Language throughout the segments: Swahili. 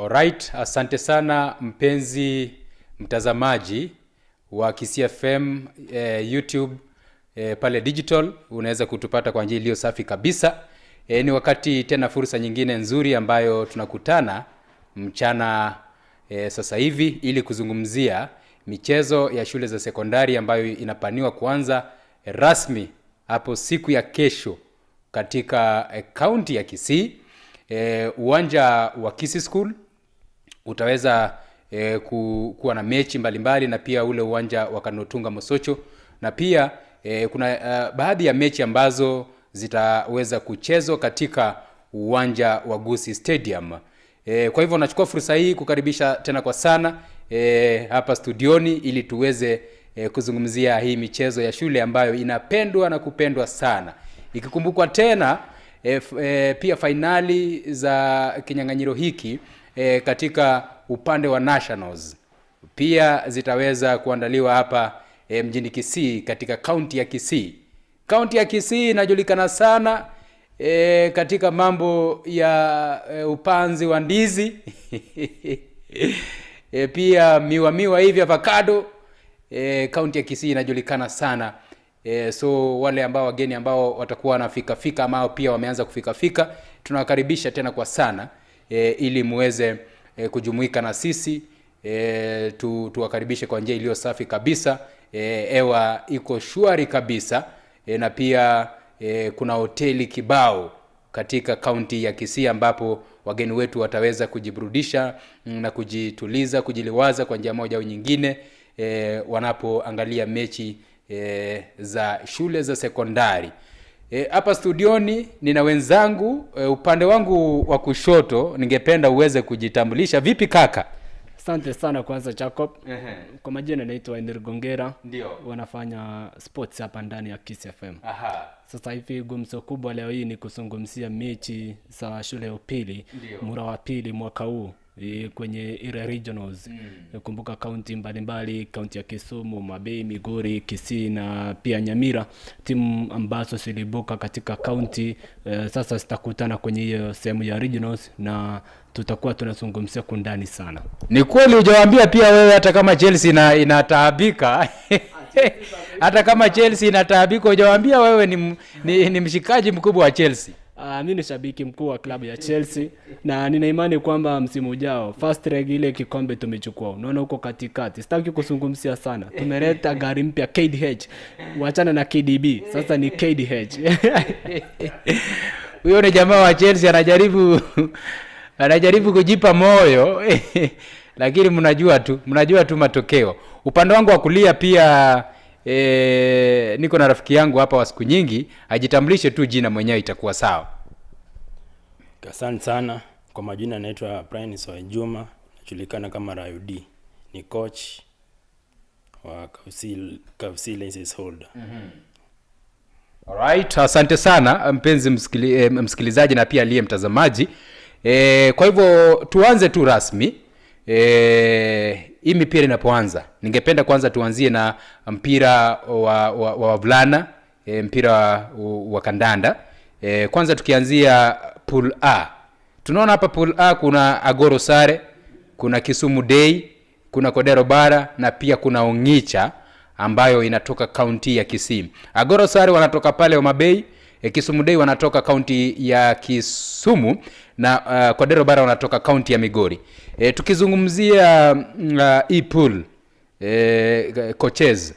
Alright, asante sana mpenzi mtazamaji wa Kisii FM YouTube pale digital. Unaweza kutupata kwa njia iliyo safi kabisa. Ni wakati tena fursa nyingine nzuri ambayo tunakutana mchana sasa hivi ili kuzungumzia michezo ya shule za sekondari ambayo inapaniwa kuanza rasmi hapo siku ya kesho katika kaunti ya Kisii. Uwanja wa Kisii School utaweza kuwa na mechi mbalimbali, na pia ule uwanja wa Kanotunga Mosocho, na pia kuna baadhi ya mechi ambazo zitaweza kuchezwa katika uwanja wa Gusii Stadium. Kwa hivyo nachukua fursa hii kukaribisha tena kwa sana hapa studioni ili tuweze kuzungumzia hii michezo ya shule ambayo inapendwa na kupendwa sana. Ikikumbukwa tena pia finali za kinyang'anyiro hiki katika upande wa Nationals pia zitaweza kuandaliwa hapa mjini Kisii katika kaunti ya Kisii. Kaunti ya Kisii inajulikana sana katika mambo ya upanzi wa ndizi pia miwa hivi avocado. Kaunti ya Kisii inajulikana sana. So wale ambao wageni ambao watakuwa wanafika ama pia wameanza kufika, tunawakaribisha tena kwa sana ili muweze kujumuika na sisi. Tuwakaribishe kwa njia iliyo safi kabisa. Ewa iko shwari kabisa. Na pia kuna hoteli kibao katika kaunti ya Kisii ambapo wageni wetu wataweza kujiburudisha na kujituliza, kujiliwaza kwa njia moja au nyingine wanapoangalia mechi za shule za sekondari. Hapa studioni nina wenzangu. Upande wangu wa kushoto ningependa uweze kujitambulisha. Vipi kaka? Asante sana kwanza Jacob. Kwa majina naitwa Endir Gongera. Ndio. Wanafanya sports hapa ndani ya Kisii FM. Aha. Sasa hivi gumzo kubwa leo hii ni kuzungumzia mechi za shule ya upili, mura wa pili mwaka huu kwenye ile regionals. Kumbuka kaunti mbalimbali, kaunti ya Kisumu, Mabei, Migori, Kisii na pia Nyamira, timu ambazo zilibuka katika kaunti sasa zitakutana kwenye hiyo sehemu ya regionals na tutakuwa tunazungumzia kundani sana. Ni kweli hujawaambia pia wewe hata kama Chelsea inataabika hata kama Chelsea inataabika hujawaambia wewe ni mshikaji mkubwa wa Chelsea. Mimi ni shabiki mkuu wa klabu ya Chelsea na nina imani kwamba msimu ujao first leg ile kikombe tumechukua. Unaona huko katikati. Sitaki kuzungumzia sana. Tumeleta gari mpya KDH. Waachana na KDB. Sasa ni KDH. Huyo ni jamaa wa Chelsea anajaribu kujipa moyo lakini mnajua tu matokeo. Upande wangu wa kulia pia niko na rafiki yangu hapa wa siku nyingi, ajitambulishe tu jina mwenyewe itakuwa sawa. Asante sana. Kwa majina naitwa Brian Soejuma, najulikana kama Rayudi. Ni coach wa KFC Lenses Holder. Alright, asante sana mpenzi msikilizaji na pia aliye mtazamaji. Kwa hivyo tuanze tu rasmi. Hii mipira inapoanza, ningependa kwanza tuanzie na mpira wa wavulana, mpira wa kandanda. Kwanza tukianzia pool A. Tunaona hapa pool A kuna Agoro Sare, kuna Kisumu Day, kuna Kodero Bara na pia kuna Ongicha ambayo inatoka kaunti ya Kisii. Agoro Sare wanatoka pale Homa Bay, Kisumu Day wanatoka kaunti ya Kisumu na Kodero Bara wanatoka kaunti ya Migori. Tukizungumzia pool coaches,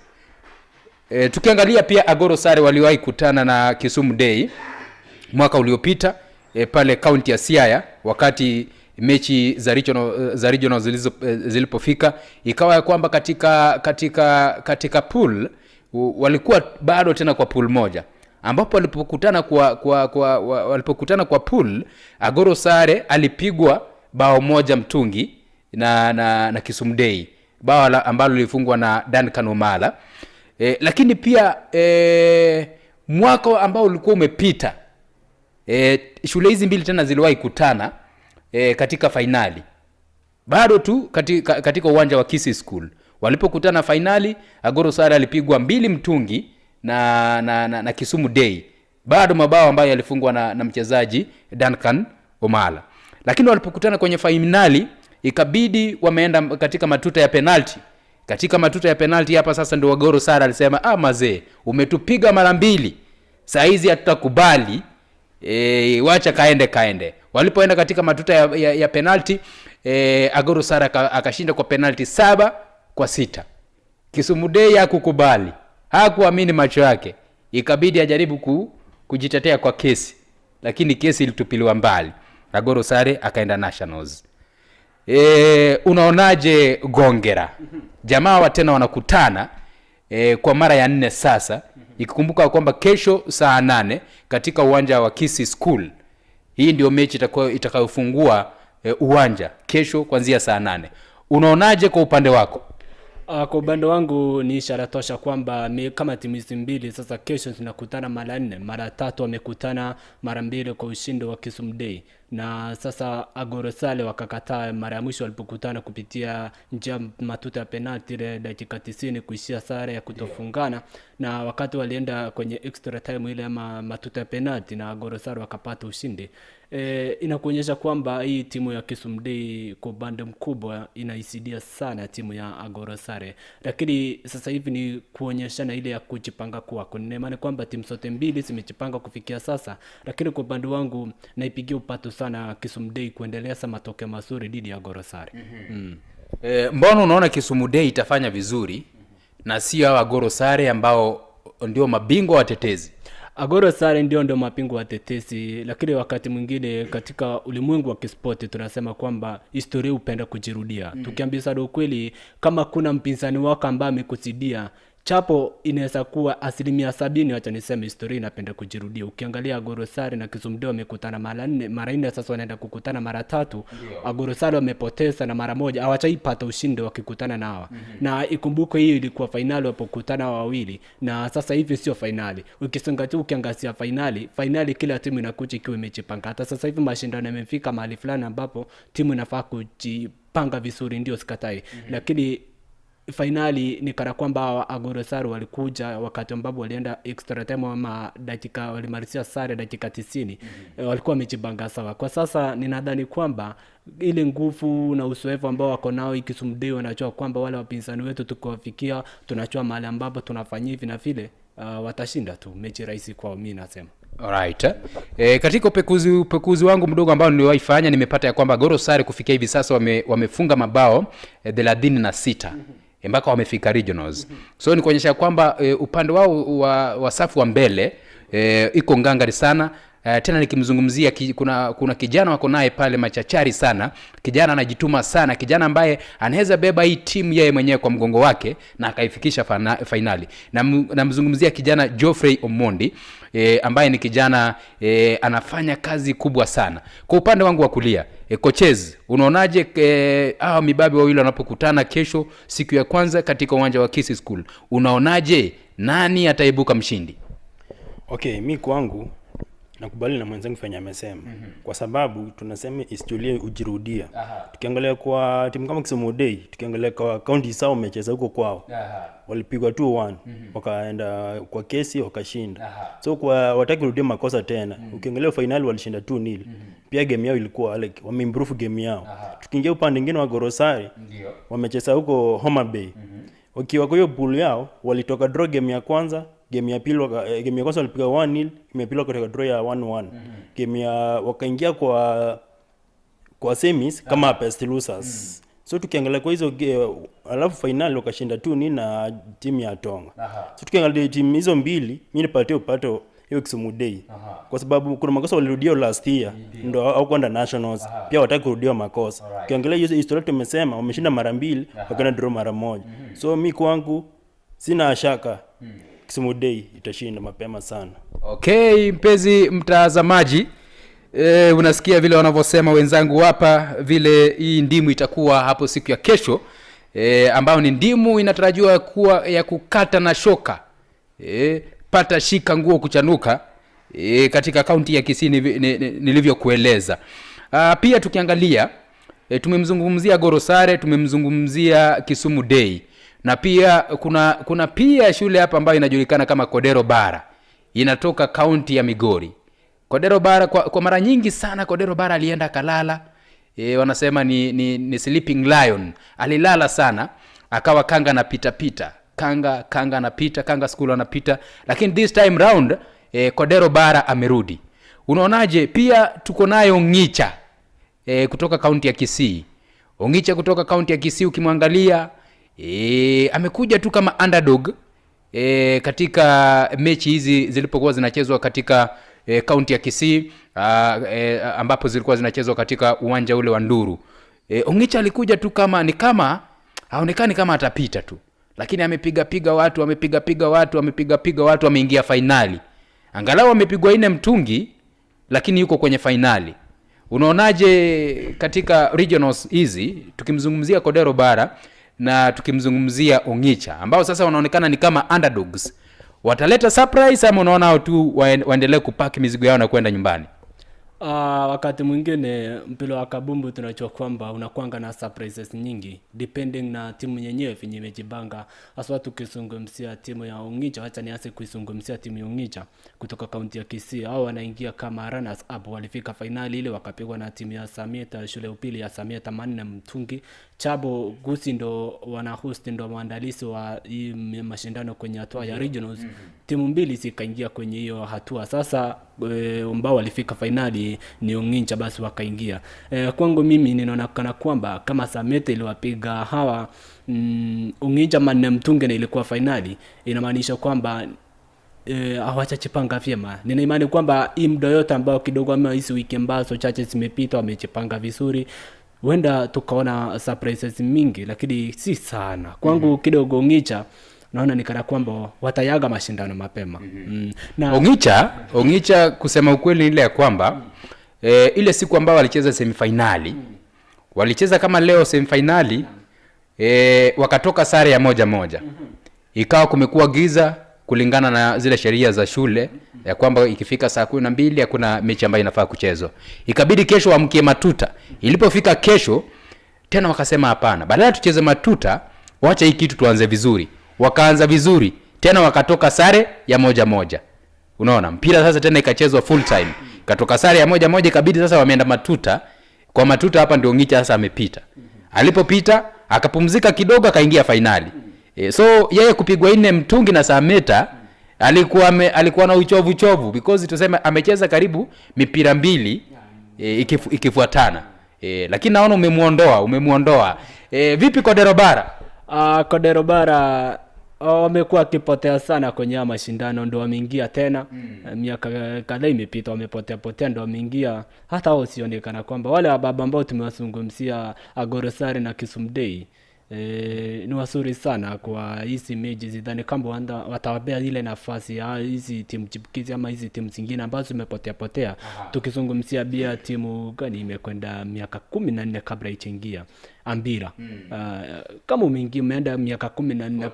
tukiangalia pia Agoro Sare waliwahi kutana na Kisumu Day mwaka uliopita pale kaunti ya Siaya wakati mechi za regional zilipofika. Ikawa kwamba katika pool walikuwa bado tena kwa pool moja, ambapo walipokutana kwa pool Agoro Sare alipigwa bao moja mtungi na Kisumu Day, bao ambalo lilifungwa na Duncan Omala. Lakini pia mwaka ambao ulikuwa umepita shule hizi mbili tena ziliwahi kutana katika finali. Bado tu katika uwanja wa Kisii School walipokutana finali, Agoro Sare alipigwa 2 mtungi na Kisumu Day, bado mabao ambayo yalifungwa na mchezaji Duncan Omala. lakini walipokutana kwenye fainali ikabidi wameenda katika matuta ya penalty. Katika matuta ya penalty hapa sasa ndio Goro Sare alisema mazee, umetupiga mara mbili, saa hizi hatutakubali, wacha kaende. Walipoenda katika matuta ya penalty, Goro Sare akashinda kwa penalty 7-6. Kisumu Day hakukubali, hakuamini macho yake, ikabidi ajaribu kujitetea kwa kesi, lakini kesi ilitupiliwa mbali na Goro Sare akaenda Nationals. Unaonaje Gongera? Jamaa wa tena wanakutana kwa mara ya 4 sasa, ikikumbuka kwamba kesho saa 8 katika uwanja wa Kisii School. Hii ndio mechi itakayofungua uwanja kesho kuanzia saa 8. Unaonaje kwa upande wako? Kwa upande wangu ni ishara tosha kwamba kama timu hizi mbili sasa kesho zinakutana mara 4, mara 3 wamekutana mara 2 kwa ushindi wa Kisumu Day. Na sasa Goro Sare wakakataa mara ya mwisho walipokutana kupitia njia matuta ya penalty ile dakika 90 kuishia sare ya kutofungana, na wakati walienda kwenye extra time ile ama matuta ya penalty na Goro Sare wakapata ushindi. Inakuonyesha kwamba hii timu ya Kisumu Day kwa upande mkubwa inaisidia sana timu ya Goro Sare, lakini sasa hivi ni kuonyeshana ile ya kujipanga kwako. Ninaamini kwamba timu zote mbili zimejipanga kufikia sasa, lakini kwa upande wangu naipigia upato sana Kisumu Day kuendelea sama matokeo mazuri dhidi ya Goro Sare. Mbona unaona Kisumu Day itafanya vizuri na sio hawa Goro Sare ambao ndio mabingwa watetezi? Goro Sare ndio mapingo watetezi, lakini wakati mwingine katika ulimwengu wa kispoti tunasema kwamba historia upenda kujirudia. Tukiambia ukweli, kama kuna mpinzani wako ambaye amekuzidia, chapo inaweza kuwa 70%, acha niseme historia inapenda kujirudia. Ukiangalia Goro Sare na Kisumu Day wamekutana mara 4, sasa wanaenda kukutana mara 3. Goro Sare wamepoteza na mara 1, hawajaipata ushindi wakikutana na hawa. Na ikumbuke hiyo ilikuwa finali wapokutana wawili, na sasa hivi sio finali. Ukiangazia finali kila timu inakuja ikiwa imejipanga. Hata sasa hivi mashindano yamefika mahali fulani ambapo timu inafaa kujipanga vizuri, ndio sikatai. Lakini finali ni kana kwamba Goro Sare walikuja wakati ambapo walienda extra time ama dakika walimalizia sare dakika 90. Walikuwa wamejipanga sawa. Kwa sasa ninadhani kwamba ile nguvu na uzoefu ambao wako nao Kisumu Day wanajua kwamba wale wapinzani wetu tukowafikia, tunachua mahali ambapo tunafanya hivi na vile, watashinda tu mechi rahisi kwao, mimi nasema. Alright. Katika upekuzi wangu mdogo ambao niliwahi fanya, nimepata ya kwamba Goro Sare kufikia hivi sasa wamefunga mabao 36 mpaka wamefika regionals. So ni kuonyesha kwamba upande wao wa safu wa mbele iko ngangari sana. Tena nikimzungumzia kuna kijana wako naye pale machachari sana, kijana anajituma sana, kijana ambaye anaweza beba hii timu yeye mwenyewe kwa mgongo wake na akaifikisha finali. Namzungumzia kijana Geoffrey Omondi, ambaye ni kijana anafanya kazi kubwa sana. Kwa upande wangu wa kulia, coaches, unaonaje mibabe wawili wanapokutana kesho siku ya kwanza katika uwanja wa Kisii School? Unaonaje nani ataibuka mshindi? Okay, mimi kwangu nakubali na mwenzangu fanya amesema. Kwa sababu tunasema historia ujirudia. Tukiangalia kwa timu kama Kisumu Day, tukiangalia kwa county sawa wamecheza huko kwao. Walipigwa 2-1, wakaenda kwa kesi wakashinda. So kwa wataki kurudia makosa tena. Ukiangalia finali walishinda 2-0. Pia game yao ilikuwa like wameimprove game yao. Tukiingia upande mwingine wa Goro Sare, wamecheza huko Homa Bay. Wakiwa kwa hiyo pool yao walitoka draw game ya kwanza, game ya pili game ya kwanza walipiga 1-0, game ya pili wakatoka draw ya 1-1. Game ya wakaingia kwa semis kama best losers. So tukiangalia kwa hizo alafu final wakashinda 2-0 na timu ya Tonga. So tukiangalia timu hizo mbili, mimi nipatie upato hiyo Kisumu Day. Kwa sababu kuna makosa walirudia last year ndio au kwenda nationals, pia wataki kurudia makosa. Ukiangalia hiyo historia tumesema wameshinda mara 2 wakaenda draw mara 1. So mimi kwangu sina shaka Kisumu Day itashinda mapema sana. Okay, mpenzi mtazamaji, unasikia vile wanavyosema wenzangu hapa, vile hii ndimu itakuwa hapo siku ya kesho, ambao ni ndimu inatarajiwa kuwa ya kukata na shoka. Pata shika nguo kuchanuka, katika kaunti ya Kisii nilivyokueleza. Pia tukiangalia, tumemzungumzia Goro Sare, tumemzungumzia Kisumu Day. Na pia kuna pia shule hapa ambayo inajulikana kama Kodero Bara. Inatoka kaunti ya Migori. Kodero Bara kwa mara nyingi sana Kodero Bara alienda kalala, wanasema ni sleeping lion. Alilala sana, akawa kanga anapita kanga anapita, kanga school anapita, lakini this time round Kodero Bara amerudi. Unaonaje? Pia tuko nayo Ongicha kutoka kaunti ya Kisii. Ongicha kutoka kaunti ya Kisii ukimwangalia amekuja tu kama underdog katika mechi hizi zilipokuwa zinachezwa katika kaunti ya Kisii, ambapo zilikuwa zinachezwa katika uwanja ule wa Nduru. Ongicha alikuja tu kama haonekani kama atapita tu, lakini amepiga watu, ameingia finali. Angalau amepigwa 4 mtungi, lakini yuko kwenye finali. Unaonaje katika regionals hizi, tukimzungumzia Kodero Bara na tukimzungumzia Ongicha, ambao sasa wanaonekana ni kama underdogs? Wataleta surprise ama unaona hao tu waendelee kupaki mizigo yao na kwenda nyumbani? Wakati mwingine mpira wa kabumbu tunajua kwamba unakuanga na surprises nyingi depending na timu yenyewe venye imejibanga. Hasa tukizungumzia timu ya Ongicha, acha nianze kuizungumzia timu ya Ongicha kutoka kaunti ya Kisii. Hao wanaingia kama runners up, walifika finali ile wakapigwa na timu ya Samieta, shule upili ya Samieta 4 mtungi. Chabo Gusi ndo wana host, ndo maandalizi wa hii mashindano kwenye hatua ya regionals. Timu mbili zikaingia kwenye hiyo hatua. Sasa ambao walifika finali ni Ongicha, basi wakaingia. Kwangu mimi ninaona kana kwamba kama Samieta iliwapiga hawa Ongicha 4 mtungi na ilikuwa finali, inamaanisha kwamba hawachachipanga vyema. Nina imani kwamba hii muda yote ambao kidogo ama hizi wiki ambazo chache zimepita wamechipanga vizuri. Huenda tukaona surprises mingi, lakini si sana. Kwangu kidogo Ongicha naona ni kana kwamba watayaga mashindano mapema. Na Ongicha kusema ukweli ile ya kwamba ile siku ambao walicheza semifinali, walicheza kama leo semifinali, wakatoka sare ya 1-1. Ikawa kumekuwa giza kulingana na zile sheria za shule ya kwamba ikifika saa 12 hakuna mechi ambayo inafaa kuchezwa. Ikabidi kesho waamkie matuta. Ilipofika kesho tena wakasema hapana, badala tucheze matuta, wacha hii kitu tuanze vizuri. Wakaanza vizuri tena, wakatoka sare ya 1-1. Unaona, mpira sasa tena ikachezwa full time, katoka sare ya 1-1, ikabidi sasa wameenda matuta. Kwa matuta hapa ndio Ongicha sasa amepita. Alipopita akapumzika kidogo, akaingia finali. So yeye kupigwa 4 mtungi na Samieta alikuwa na uchovu because tuseme amecheza karibu mipira 2 ikifuatana. Lakini naona umemuondoa. Vipi Kodero Bara? Kodero Bara wamekuwa akipotea sana kwenye mashindano, ndo wameingia tena. Miaka kadhaa imepita wamepotea ndo wameingia. Hata wao sionekana kwamba wale wababa ambao tumewazungumzia Agorosari na Kisumdei ni wazuri sana kwa hizi mechi. Zidhani kama watawapea ile nafasi ya hizi timu chipukizi ama hizi timu zingine ambazo zimepotea. Tukizungumzia bia timu gani imekwenda miaka 14 kabla ichengia Ambira. Kama umeenda miaka 14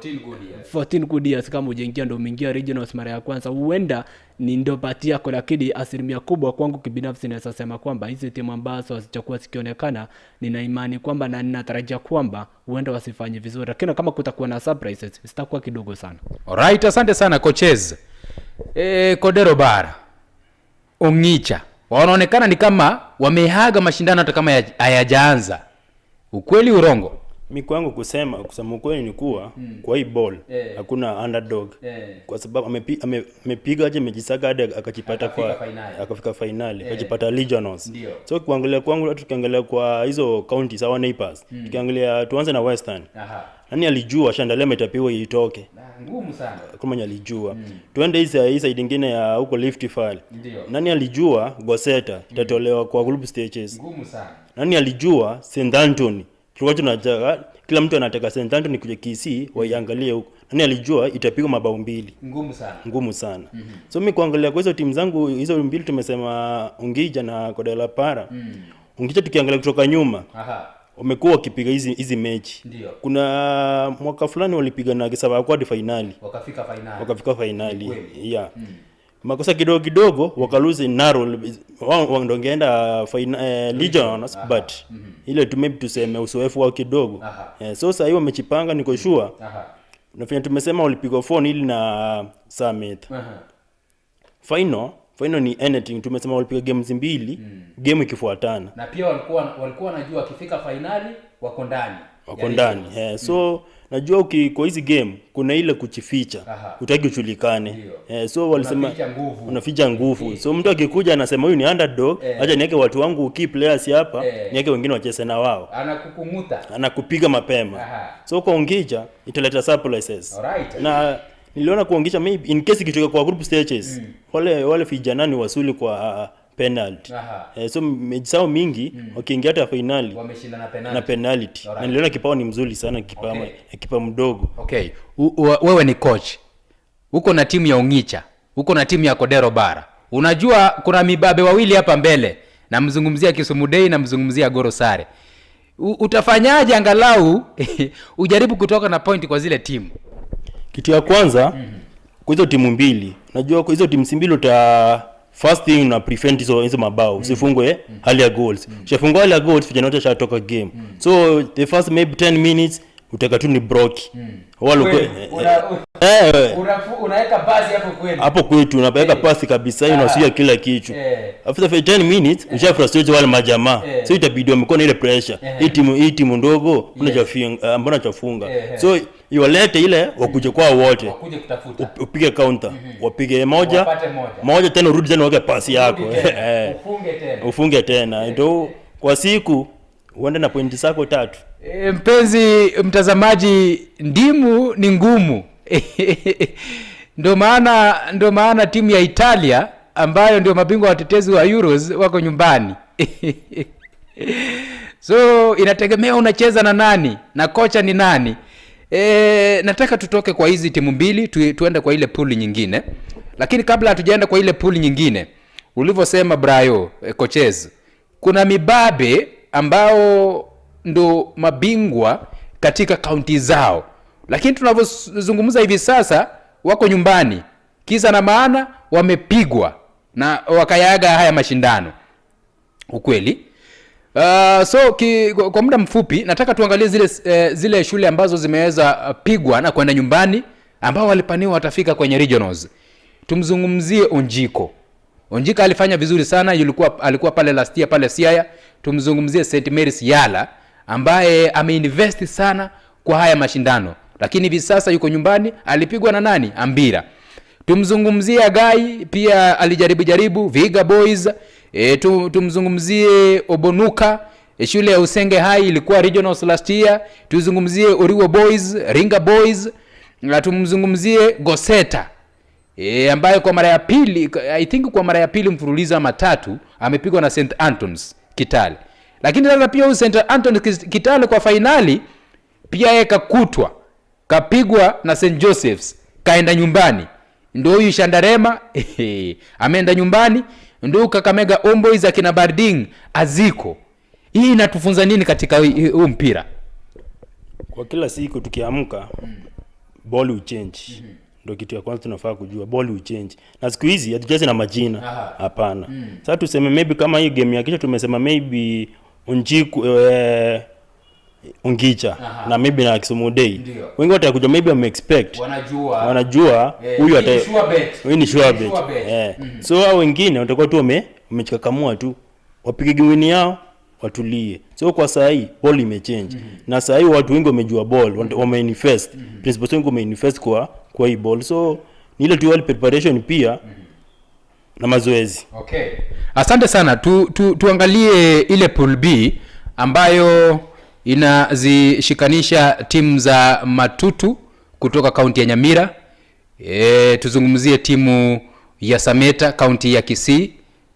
14 good years kama ujengia ndo umeingia regionals mara ya kwanza, huenda ni ndo bahati yako. Lakini asilimia kubwa kwangu kibinafsi naweza sema kwamba hizi timu ambazo hazijakuwa zikionekana, nina imani kwamba na ninatarajia kwamba huenda wasifanye vizuri, lakini kama kutakuwa na surprises zitakuwa kidogo sana. Alright, asante sana coaches. Kodero Bara, Ongicha wanaonekana ni kama wamehaga mashindano hata kama hayajaanza. Ukweli urongo? Mimi kwangu kusema ukweli ni kuwa kwa hii ball hakuna underdog. Kwa sababu amepiga aje mejisaga hadi akafika finali, akajipata regionals. So kuangalia kwangu, tukiangalia kwa hizo counties au neighbors, tukiangalia tuanze na Western. Nani alijua Shandalema itapiwa itoke? Ngumu sana. Kama alijua. Tuende hii side nyingine ya huko Rift Valley. Nani alijua Goseta itatolewa kwa group stages? Ngumu sana. Nani alijua St Anthony? Tulikuwa tunataka kila mtu anataka St Anthony kuja Kisii waiangalie huko. Nani alijua itapigwa mabao 2? Ngumu sana. So mimi kuangalia kwa hizo timu zangu hizo mbili tumesema Ongicha na Kodero Bara. Ongicha tukiangalia kutoka nyuma. Wamekuwa wakipiga hizi mechi. Kuna mwaka fulani walipiga na Kisaba kwa finali. Wakafika finali. Yeah. Makosa kidogo wakaluzi narrow, wao ndio wangeenda regionals but ile maybe tuseme uzoefu wao kidogo. So sasa hiyo wamechipanga, niko sure. Nafanya tumesema walipigwa 4 ili na Summit. final ni anything. Tumesema walipiga games mbili, game ikifuatana. Na pia walikuwa wanajua wakifika finali wako ndani. So najua kwa hizi game kuna ile kuchificha, utaki ujulikane. So walisema unaficha nguvu. So mtu akikuja anasema huyu ni underdog, acha niweke watu wangu key players hapa, niweke wengine wacheze na wao. Anakupiga mapema. So kwa Ongija italeta surprises. Na niliona kuongesha maybe in case ikitoka kwa group stages, wale vijana ni wasuli kwa penalty. So mejisao mingi wakiingia hata finali wameshinda na penalty. Na niliona kipao ni mzuri sana, kipa mdogo. Okay. Wewe ni coach. Uko na timu ya Ongicha, uko na timu ya Kodero Bara. Unajua kuna mibabe wawili hapa mbele. Namzungumzia Kisumu Day na mzungumzia Goro Sare. Utafanyaje angalau ujaribu kutoka na point kwa zile timu? Kitu ya kwanza, kwa hizo timu mbili, najua kwa hizo timu mbili first thing na prevent hizo mabao, usifungwe hali ya goals. Ukifungwa hali ya goals vijana wote shatoka game. So the first maybe 10 minutes utaka tu ni broki. Unaweka pasi hapo kwenu. Hapo kwetu unaweka pasi kabisa, unasuia kila kitu. After 10 minutes usha frustrate wale majamaa. So itabidi wamekuwa ile pressure. Hii timu ndogo mbona chafunga. So iwalete ile wakuje kwa wote. Wakuje kutafuta. Upige counter. Wapige moja tena urudi tena wake pasi yako. Ufunge tena. Ndio kwa siku uende na pointi zako 3. Mpenzi mtazamaji, ndimu ni ngumu. Ndio maana timu ya Italia ambayo ndio mabingwa watetezi wa Euros wako nyumbani. So inategemea unacheza na nani na kocha ni nani. Nataka tutoke kwa hizi timu mbili tuende kwa ile pool nyingine. Lakini kabla hatujaenda kwa ile pool nyingine, ulivyosema Brayo, coaches, kuna mibabe ambao ndo mabingwa katika kaunti zao, lakini tunavyozungumza hivi sasa wako nyumbani. Kisa na maana wamepigwa na wakayaga haya mashindano. Ukweli. Kwa muda mfupi nataka tuangalie zile shule ambazo zimeweza pigwa na kwenda nyumbani, ambao walipaniwa watafika kwenye regionals. Tumzungumzie Onjiko. Onjika alifanya vizuri sana, alikuwa pale last year pale Siaya. Tumzungumzie St Mary's Yala ambaye ameinvest sana kwa haya mashindano, lakini hivi sasa yuko nyumbani. Alipigwa na nani? Ambira. Tumzungumzie Agai, pia alijaribu Viga Boys. Tumzungumzie Obonuka, shule ya Usenge High ilikuwa regionals last year. Tuzungumzie Oriwo Boys, Ringa Boys. Na tumzungumzie Goseta ambaye kwa mara ya pili, I think kwa mara ya pili mfululizo ama 3 amepigwa na St Antons Kitale. Lakini sasa pia St Antons Kitale kwa finali pia yeye kakutwa, kapigwa na St Joseph's, kaenda nyumbani. Ndio huyu Shandarema ameenda nyumbani. Ndio Kakamega Homeboys akina Barding aziko. Hii inatufunza nini katika huu mpira? Kwa kila siku tukiamka ball will change. Ndio kitu ya kwanza tunafaa kujua, ball will change. Na siku hizi hatucheze na majina. Hapana. Sasa tuseme maybe kama hii game ya kisha tumesema maybe Onjiku Ongicha na maybe na Kisumu Day. Wengi watakuja maybe wame expect. Wanajua huyu huyu ni sure bet. So hao wengine watakuwa tu wamechikakamua tu. Wapige game yao watulie. So kwa saa hii ball imechange. Na saa hii watu wengi wamejua ball, wameinvest. Principal wengi wameinvest kwa hii ball. So ni ile tu preparation pia na mazoezi. Okay. Asante sana. Tuangalie ile pool B ambayo inazishikanisha timu za Matutu kutoka kaunti ya Nyamira. Tuzungumzie timu ya Sameta kaunti ya Kisii.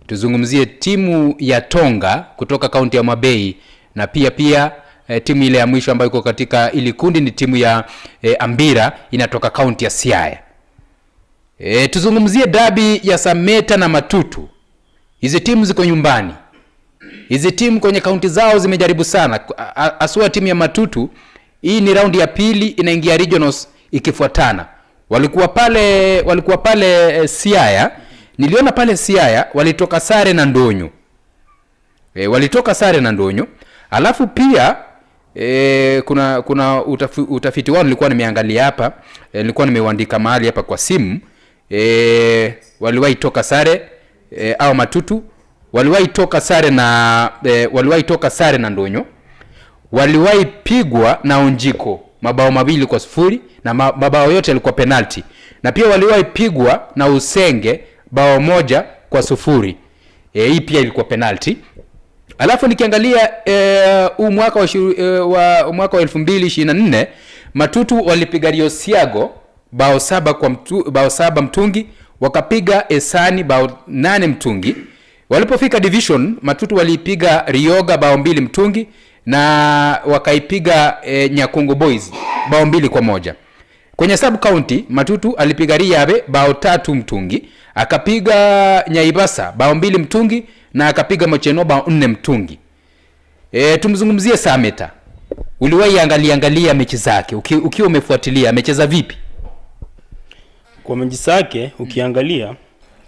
Tuzungumzie timu ya Tonga kutoka kaunti ya Mabei, na pia timu ile ya mwisho ambayo iko katika ili kundi ni timu ya Ambira inatoka kaunti ya Siaya. Tuzungumzie dabi ya Sameta na Matutu. Hizi timu ziko nyumbani. Hizi timu kwenye kaunti zao zimejaribu sana. Asua timu ya Matutu, hii ni raundi ya pili inaingia regionals ikifuatana. Walikuwa pale Siaya. Niliona pale Siaya walitoka sare na Ndonyo. Alafu pia kuna utafiti wao nilikuwa nimeangalia hapa. Nilikuwa nimeuandika mahali hapa kwa simu. Waliwahi toka sare au Matutu waliwahi toka sare na Ndonyo, waliwahi pigwa na Onjiko mabao 2-0 na mabao yote yalikuwa penalty, na pia waliwahi pigwa na Usenge bao 1-0. Hii pia ilikuwa penalty. Alafu nikiangalia mwaka wa 2024 Matutu walipiga Rio Siago bao 7 mtungi, wakapiga Esani bao 8 mtungi. Walipofika division Matutu walipiga Rioga bao 2 mtungi na wakaipiga Nyakungu Boys bao 2-1. Kwenye sub county Matutu alipiga Riabe bao 3 mtungi, akapiga Nyaibasa bao 2 mtungi na akapiga Mocheno bao 4 mtungi. Tumzungumzie Sameta. Uliwahi angalia mechi zake, ukiwa umefuatilia amecheza vipi? Kwa mechi zake ukiangalia,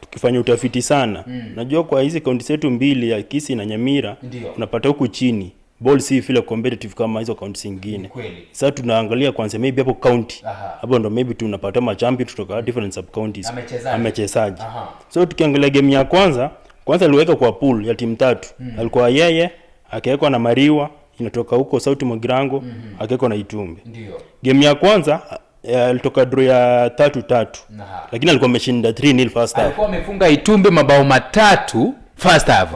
tukifanya utafiti sana, najua kwa hizi kaunti zetu mbili ya Kisii na Nyamira, unapata huku chini ball si vile competitive kama hizo kaunti zingine. Sasa tunaangalia kwanza maybe hapo county. Hapo ndo maybe tunapata ma champion kutoka different sub counties. Amechezaji. So tukiangalia game ya kwanza aliweka kwa pool ya timu 3. Alikuwa yeye, akawekwa na Mariwa, inatoka huko Sauti Mgirango, akawekwa na Itumbe. Game ya kwanza alitoka draw ya 3-3. Lakini alikuwa ameshinda 3-0 first half. Alikuwa amefunga Itumbe mabao 3 first half.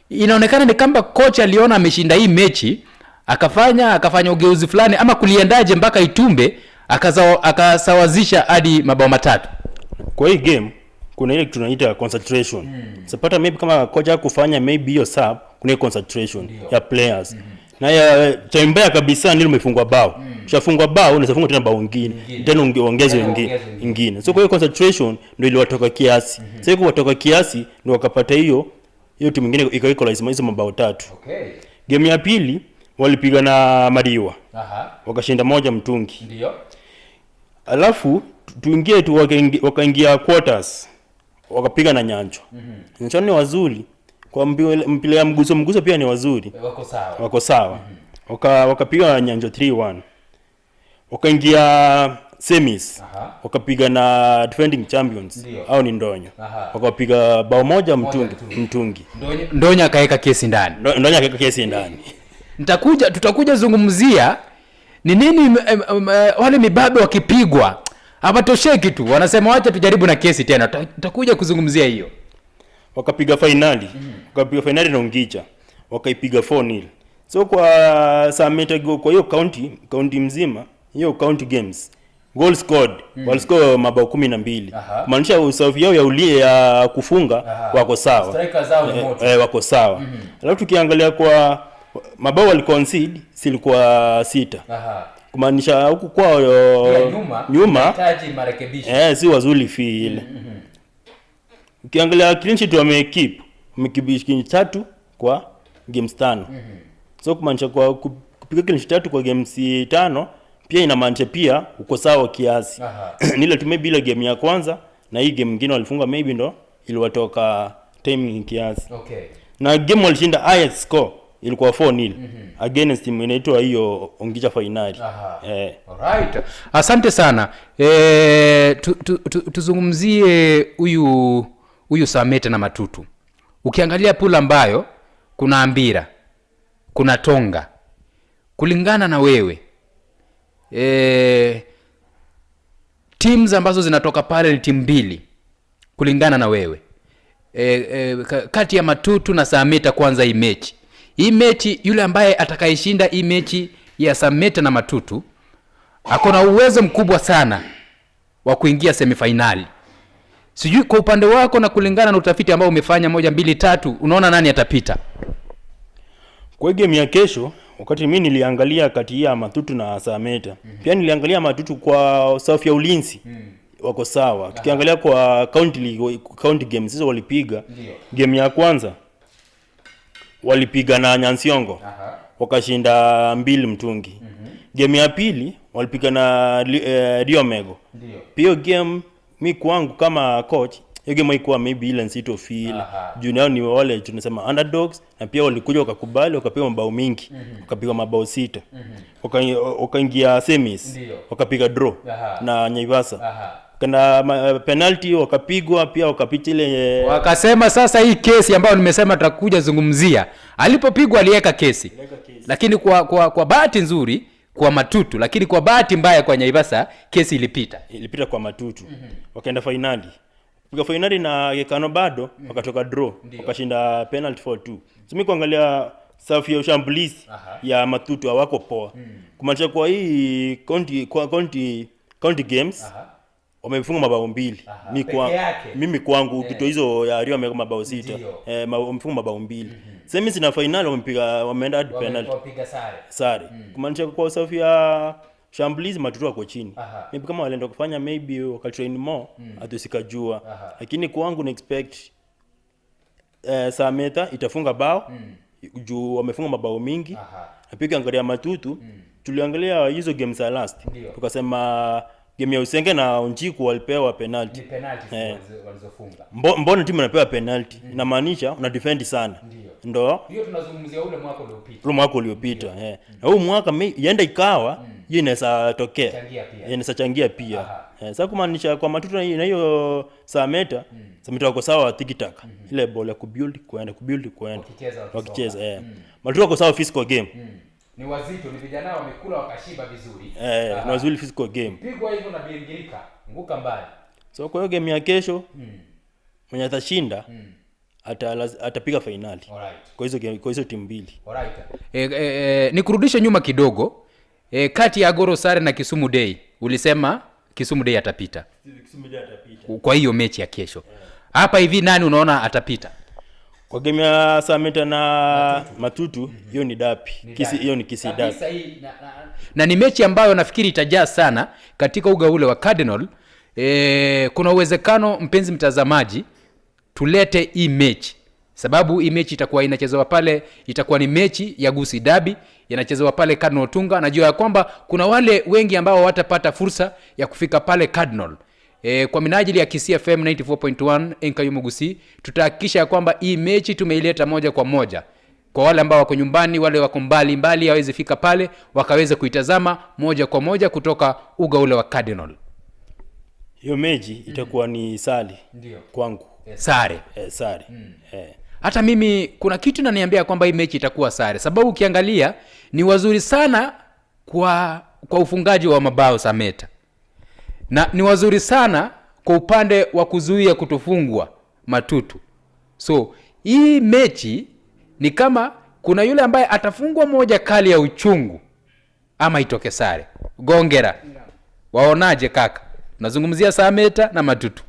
Inaonekana ni kama coach aliona ameshinda hii mechi, akafanya ugeuzi fulani, ama kuliendaje mpaka Itumbe akasawazisha hadi mabao 3. Kwa hii game kuna ile tunaita concentration. Sapata maybe kama coach hakufanya maybe hiyo sub, kuna concentration ya players. Na ya chambea kabisa ndio umefungwa bao. Ushafungwa bao unafunga tena bao nyingine, tena ongeze nyingine. So kwa hiyo concentration ndio iliwatoka kiasi. Sasa kwa kutoka kiasi ndio wakapata hiyo timu nyingine ika-equalize hizo mabao 3. Game ya pili walipiga na Mariwa. Wakashinda 1 mtungi. Ndio. Alafu tuingie wakaingia quarters. Wakapiga na Nyanjo. Nyanjo ni wazuri. Kwa mpira ya mguso pia ni wazuri. Wako sawa. Wakapiga na Nyanjo 3-1. Wakaingia semis. Wakapiga na defending champions au ni Ndonyo. Wakapiga bao 1 mtungi. Ndonyo akaweka kesi ndani. Tutakuja zungumzia ni nini wale mibabe wakipigwa hapatosheki tu, wanasema wacha tujaribu na kesi tena. Tutakuja kuzungumzia hiyo. Wakapiga finali. Wakapiga finali na Ungicha. Wakaipiga 4-0. So kwa Sameta kwa hiyo county mzima, hiyo county games goal scored waliscore mabao 12. Maanisha usafi yao ya ulie ya kufunga wako sawa. Striker zao ni moto. Wako sawa. Alafu tukiangalia kwa mabao waliconcede silikuwa 6. Kumaanisha huku kwa nyuma inahitaji marekebisho. Si wazuri feel. Ukiangalia clean sheet wamekeep 3 kwa games 5. So kumaanisha kwa kupiga clean sheet 3 kwa games 5 pia inamaanisha pia uko sawa kiasi. Nile tu maybe ile game ya kwanza na hii game nyingine walifunga maybe ndo iliwatoka timing kiasi. Na game walishinda highest score ilikuwa 4-0 against team inaitwa hiyo Ongicha finali. Alright. Asante sana. Tuzungumzie huyu Sameta na Matutu. Ukiangalia pool ambayo kuna Ambira, kuna Tonga. Kulingana na wewe, teams ambazo zinatoka pale ni timu 2. Kulingana na wewe, kati ya Matutu na Sameta, kwanza hii mechi yule ambaye atakayeshinda hii mechi ya Sameta na Matutu akona uwezo mkubwa sana wa kuingia semifinali. Sijui kwa upande wako na kulingana na utafiti ambao umefanya 1 2 3, unaona nani atapita? Kwa game ya kesho, wakati mimi niliangalia kati ya Matutu na Sameta, pia niliangalia Matutu kwa safu ya ulinzi. Wako sawa. Tukiangalia kwa county games hizo walipiga. Game ya kwanza walipiga na Nyansiongo. Wakashinda 2 mtungi. Game ya pili walipiga na Diomego. Pia game mimi kwangu kama coach, hiyo game ilikuwa maybe ile nsito feel. Junior ni wale tunasema underdogs, na pia walikuja wakakubali wakapiga mabao mingi. Wakapiga mabao 6. Wakaingia semis. Wakapiga draw na Nyaivasa. kana penalty wakapigwa pia wakapita ile wakasema sasa hii kesi ambayo nimesema tutakuja zungumzia alipopigwa aliweka kesi. Lakini kwa bahati nzuri kwa Matutu, lakini kwa bahati mbaya kwa Naivasha kesi ilipita kwa Matutu. Wakaenda finali. Piga finali na Gekano bado wakatoka draw, wakashinda penalty 4-2. So mimi kuangalia safu ya ushambulizi ya Matutu hawako poa. Kumaanisha kwa hii county games wamefunga mabao 2. Mimi kwangu kitu hizo ya Rio wameka mabao 6. Wamefunga mabao 2. Sasa mimi sina final wameenda hadi penalty. Wapiga sare. Kumaanisha kwa safu ya shambulizi Matutu wako chini. Maybe kama walienda kufanya maybe wakatrain more hatusikajua. Lakini kwangu na expect Sameta itafunga bao juu wamefunga mabao mingi. Napiga angalia Matutu tuliangalia hizo games za last. Tukasema game ya Usenge na Onjiku walipewa penalty. Ni penalty walizofunga. Mbona timu inapewa penalty? Inamaanisha una defend sana. Ndio. Hiyo tunazungumzia ule mwaka uliopita. Ule mwaka uliopita, Na huu mwaka yenda ikawa hiyo inaweza tokea. Inaweza changia pia. Sasa kumaanisha kwa Matutu na hiyo Sameta wako sawa tiki-taka. Ile ball ya kubuild kwenda. Wakicheza. Matutu wako sawa physical game. Ni wazito, ni vijana wamekula wakashiba vizuri. Ni wazuri physical game. Pigwa hivyo na Biringirika, nguka mbali. So kwa hiyo game ya kesho mwenye atashinda atapiga finali. Alright. Kwa hizo timu mbili. Alright. Nikurudishe nyuma kidogo. Kati ya Goro Sare na Kisumu Day, ulisema Kisumu Day atapita. Kwa hiyo mechi ya kesho. Hapa hivi nani unaona atapita? Kwa game ya Sameta na Matutu, hiyo ni dapi. Hiyo ni kisi dapi. Na ni mechi ambayo nafikiri itajaa sana katika uga ule wa Cardinal. Kuna uwezekano mpenzi mtazamaji tulete hii mechi. Sababu hii mechi itakuwa inachezwa pale, itakuwa ni mechi ya Gusii Derby, inachezwa pale Cardinal Tunga. Najua ya kwamba kuna wale wengi ambao watapata fursa ya kufika pale Cardinal. Kwa minajili ya Kisii FM 94.1 Enkayumu Gusii, tutahakikisha kwamba hii mechi tumeileta moja kwa moja. Kwa wale ambao wako nyumbani, wale wako mbali hawezi fika pale, wakaweza kuitazama moja kwa moja kutoka uga ule wa Cardinal. Hiyo mechi itakuwa ni sali kwangu. Sare. Sare. Hata mimi kuna kitu naniambia kwamba hii mechi itakuwa sare. Sababu ukiangalia ni wazuri sana kwa ufungaji wa mabao Sameta. Na ni wazuri sana kwa upande wa kuzuia kutofungwa Matutu. So, hii mechi ni kama kuna yule ambaye atafungwa moja kali ya uchungu ama itoke sare. Gongera. Waonaje kaka? Nazungumzia Sameta na Matutu.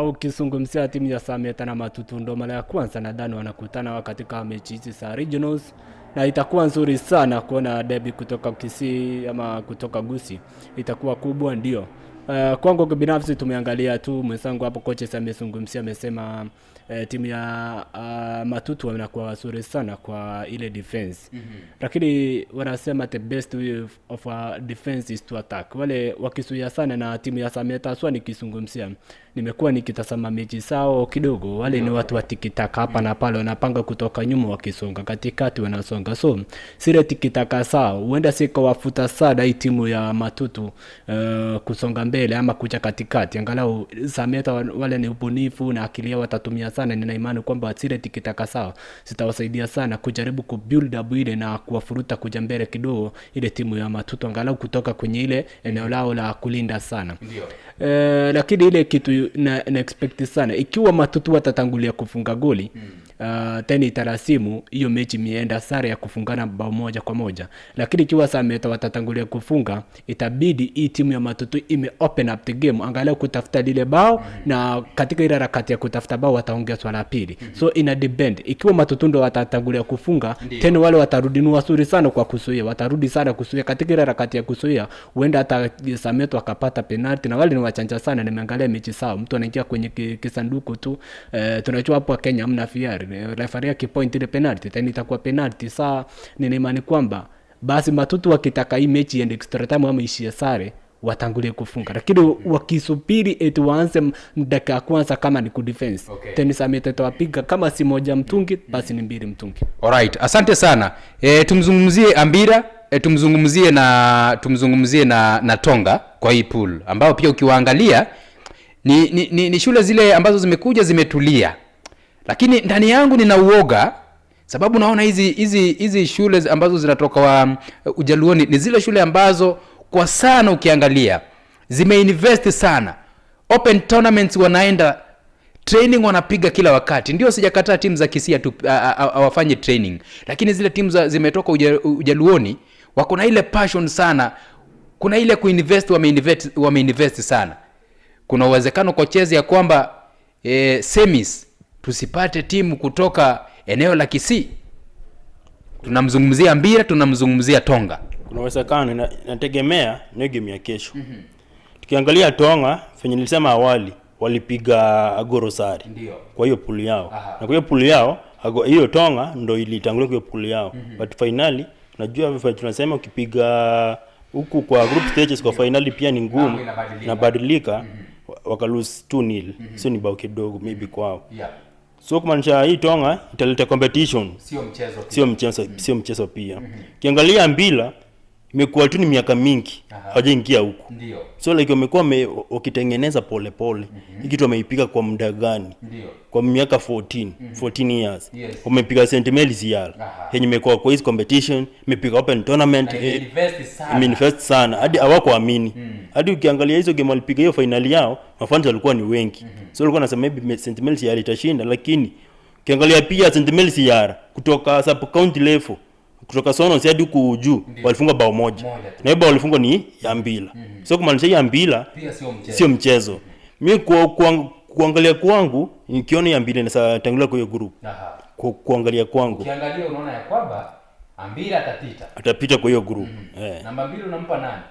Ukizungumzia timu ya Sameta na Matutu ndo mara ya kwanza nadhani wanakutana katika mechi hizi za regionals, na itakuwa nzuri sana kuona derby kutoka Kisii ama kutoka Gusii. Itakuwa kubwa ndio. Kwangu binafsi tumeangalia tu mwenzangu hapo coaches amezungumzia, amesema timu ya Matutu wanakuwa wazuri sana kwa ile defense. Lakini wanasema the best way of a defense is to attack. Wale wakisuia sana na timu ya Sameta swa nikizungumzia. Nimekuwa nikitazama mechi zao kidogo. Wale ni watu wa tikitaka hapa na pale, wanapanga kutoka nyuma wakisonga, katikati wanasonga. So sile tikitaka sawa huenda sika wafuta sana hii timu ya Matutu kusonga mbele ama kuja katikati. Angalau Sameta wale ni ubunifu na akili yao watatumia sana. Nina imani kwamba sile tikitaka sawa zitawasaidia sana kujaribu kubuild up ile na kuwafuruta kuja mbele kidogo ile timu ya Matutu, angalau kutoka kwenye ile eneo lao la kulinda sana. Lakini ile kitu na expect sana ikiwa Matutu watatangulia kufunga goli tena itarasimu hiyo mechi mienda sare ya kufungana bao moja kwa moja. Lakini ikiwa Sameta watatangulia kufunga, itabidi hii timu ya Matutu ime open up the game, angalau kutafuta lile bao na katika ile harakati ya kutafuta bao wataongezwa la pili. So ina depend ikiwa Matutu ndo watatangulia kufunga, tena wale watarudi ni wazuri sana kwa kuzuia, watarudi sana kuzuia katika ile harakati ya kuzuia. Huenda hata Sameta wakapata penalty, na wale ni wachanja sana. Nimeangalia mechi sawa, mtu anaingia kwenye kisanduku tu. Tunajua hapo Kenya hamna VAR, referee akipoint ile penalty tena itakuwa penalty. Saa nina imani kwamba basi Matutu wakitaka hii mechi iende extra time ama ishie sare watangulie kufunga, lakini wakisubiri eti waanze dakika ya kwanza kama ni ku defense tena Sameta tawapiga kama si moja mtungi basi ni mbili mtungi. Alright, asante sana. Tumzungumzie Ambira, tumzungumzie na Tonga kwa hii pool ambao pia ukiwaangalia ni shule zile ambazo zimekuja zimetulia, lakini ndani yangu nina uoga, sababu naona hizi shule ambazo zinatoka wa Ujaluoni ni zile shule ambazo kwa sana ukiangalia zimeinvest sana, open tournaments wanaenda, training wanapiga kila wakati. Ndio sijakataa timu za Kisii tu hawafanye training, lakini zile timu zimetoka Ujaluoni wako na ile passion sana, kuna ile kuinvest, wameinvest sana. Kuna uwezekano kochezi ya kwamba semis tusipate timu kutoka eneo la Kisii. Tunamzungumzia Mbira, tunamzungumzia Tonga. Kuna uwezekano, inategemea na game ya kesho. Tukiangalia Tonga, fenye nilisema awali, walipiga Agorosari. Ndio. Kwa hiyo pool yao. Na kwa hiyo pool yao, hiyo Tonga ndo ilitangulia kwa pool yao. But finally, najua tunasema ukipiga huku kwa group stages kwa finali pia ni ngumu, na badilika wakalose 2-0. Sio ni bao kidogo maybe kwao. So kumaanisha hii Tonga italeta competition, sio mchezo pia. Kiangalia Mbila imekuwa tu ni miaka mingi hajaingia huko. Ndio. So like wamekuwa wakitengeneza pole pole. Hii kitu wameipiga kwa muda gani? Ndio. Kwa miaka 14 years. Yes. Wamepiga St. Mary's Yard. Yenye imekuwa kwa hizo competition, imepiga open tournament, imeinvest sana. Hadi hawakuamini. Hadi ukiangalia hizo game walipiga hiyo finali yao, mafans walikuwa ni wengi. So walikuwa nasema maybe St. Mary's Yard itashinda, lakini ukiangalia pia St. Mary's Yard kutoka sub county level, kutoka Sono hadi huku juu walifunga bao moja. Na hiyo bao walifungwa ni ya Mbila. So kumaanisha ya Mbila pia sio mchezo. Mimi kuangalia kwangu nikiona ya Mbila inatangulia kwa hiyo group. Kuangalia kwangu. Ukiangalia unaona ya kwamba Mbila atapita kwa hiyo group. Namba 2 unampa nani?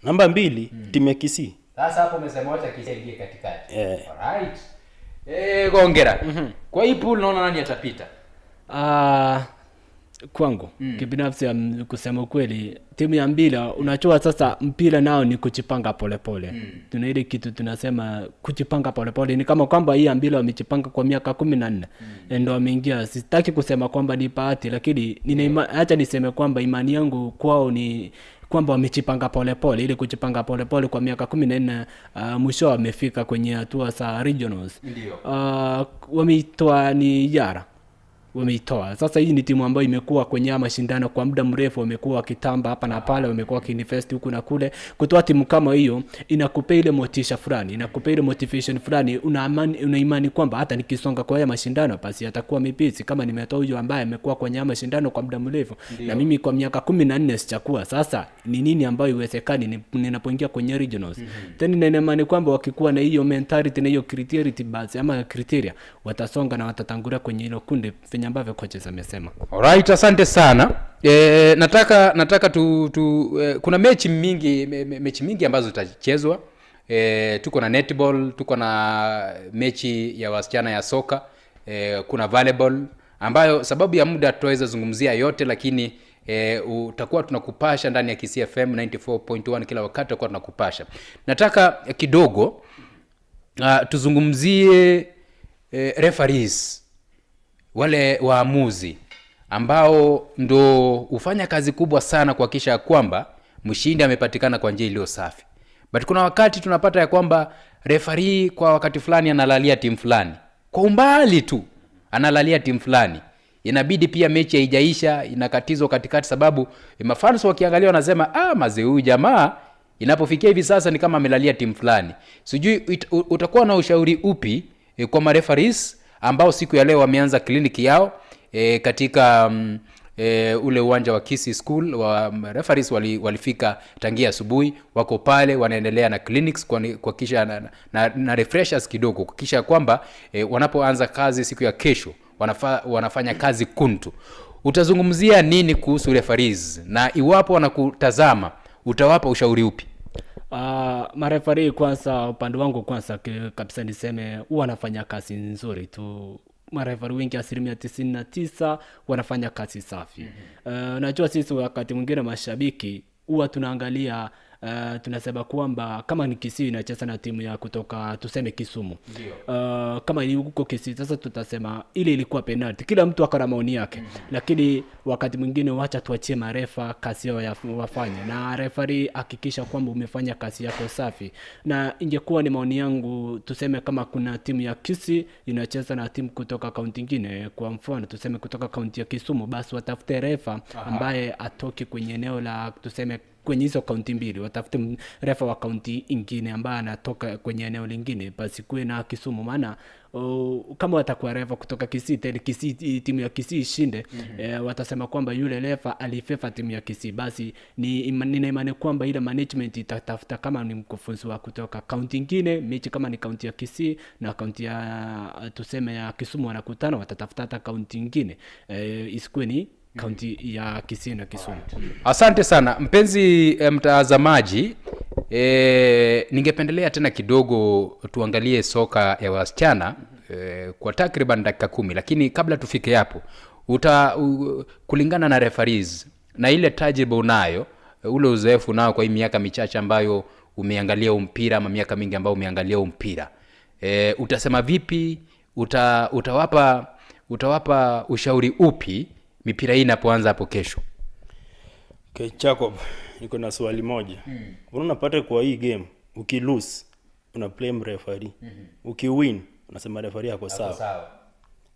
Namba 2 timu ya Kisii. Sasa hapo umesema acha Kisii ingie katikati. Alright. Gongera. Kwa hii pool unaona nani atapita? Kwangu kibinafsi kusema kweli, timu ya Mbila unachua sasa, mpira nao ni kuchipanga polepole. Tuna ile kitu tunasema kuchipanga polepole, ni kama kwamba hii Mbila wamechipanga kwa miaka 14 ndio wameingia. Sitaki kusema kwamba ni bahati, lakini acha niseme kwamba imani yangu kwao ni kwamba wamechipanga polepole. Ile kuchipanga polepole kwa miaka 14 mwisho wamefika kwenye hatua za regionals. Wameitoa ni Yara, wameitoa. Sasa hii ni timu ambayo imekuwa kwenye mashindano kwa muda mrefu, wamekuwa wakitamba hapa na pale, wamekuwa wakiinvest huku na kule. Kutoa timu kama hiyo inakupa ile motisha fulani, inakupa ile motivation fulani, una imani kwamba hata nikisonga kwa haya mashindano basi atakuwa mepesi kama nimetoa huyo ambaye amekuwa kwenye mashindano kwa muda mrefu. Na mimi kwa miaka 14 sichakuwa. Sasa ni nini ambayo iwezekani ninapoingia kwenye regionals? Tena nina imani kwamba wakikuwa na hiyo mentality na hiyo criteria watasonga na watatangulia kwenye hilo kundi ambavyo coaches amesema. Alright, asante sana. Nataka kuna mechi mingi ambazo zitachezwa. Tuko na netball, tuko na mechi ya wasichana ya soka, kuna volleyball ambayo sababu ya muda tutaweza zungumzia yote, lakini utakuwa tunakupasha ndani ya Kisii FM 94.1 kila wakati tutakuwa tunakupasha. Nataka kidogo tuzungumzie referees, wale waamuzi ambao ndo hufanya kazi kubwa sana kuhakikisha kwamba mshindi amepatikana kwa njia iliyo safi. But kuna wakati tunapata ya kwamba referee kwa wakati fulani analalia timu fulani, kwa umbali tu analalia timu fulani, inabidi pia mechi haijaisha inakatizwa katikati, sababu mafans wakiangalia wanasema mazee huyu jamaa inapofikia hivi sasa ni kama amelalia timu fulani. Sijui utakuwa na ushauri upi kwa mareferees ambao siku ya leo wameanza kliniki yao katika ule uwanja wa Kisii School. Wa referees walifika tangia asubuhi, wako pale wanaendelea na clinics kwa kisha na refreshers kidogo, kisha kwamba wanapoanza kazi siku ya kesho wanafanya kazi kuntu. Utazungumzia nini kuhusu referees, na iwapo wanakutazama utawapa ushauri upi? Marefari kwanza, upande wangu kwanza kabisa niseme huwa wanafanya kazi nzuri tu. Marefari wengi 99% wanafanya kazi safi. Najua sisi wakati mwingine mashabiki huwa tunaangalia tunasema kwamba kama ni Kisii inacheza na timu ya kutoka tuseme Kisumu. Kama ni huko Kisii sasa tutasema ile ilikuwa penalty. Kila mtu akana maoni yake. Lakini wakati mwingine wacha tuachie marefa kazi yao wafanye, na referee hakikisha kwamba umefanya kazi yako safi. Na ingekuwa ni maoni yangu, tuseme kama kuna timu ya Kisii inacheza na timu kutoka kaunti nyingine, kwa mfano tuseme kutoka kaunti ya Kisumu, basi watafute refa ambaye atoki kwenye eneo la tuseme kwenye hizo kaunti mbili, watafute refa wa kaunti nyingine ambaye anatoka kwenye eneo lingine, basi kuwe na Kisumu. Maana kama watakuwa refa kutoka Kisii, timu ya Kisii ishinde, watasema kwamba yule refa alifefa timu ya Kisii, basi nina imani kwamba ile management itatafuta kama ni mkufunzi wa kutoka kaunti nyingine, mechi kama ni kaunti ya Kisii na kaunti ya tuseme ya Kisumu wanakutana, watatafuta hata kaunti nyingine, isikuwe ni kaunti ya Kisii na Kisumu. Asante sana mpenzi mtazamaji. Ningependelea tena kidogo tuangalie soka ya wasichana kwa takriban dakika 10, lakini kabla tufike hapo kulingana na referees na ile tajriba unayo, ule uzoefu nao kwa hii miaka michache ambayo umeangalia mpira ama miaka mingi ambayo umeangalia mpira, utasema vipi, utawapa ushauri upi mipira hii inapoanza hapo kesho? Okay, Jacob, niko na swali moja. Unapata kwa hii game ukilose una blame referee. Ukiwin unasema referee yako sawa.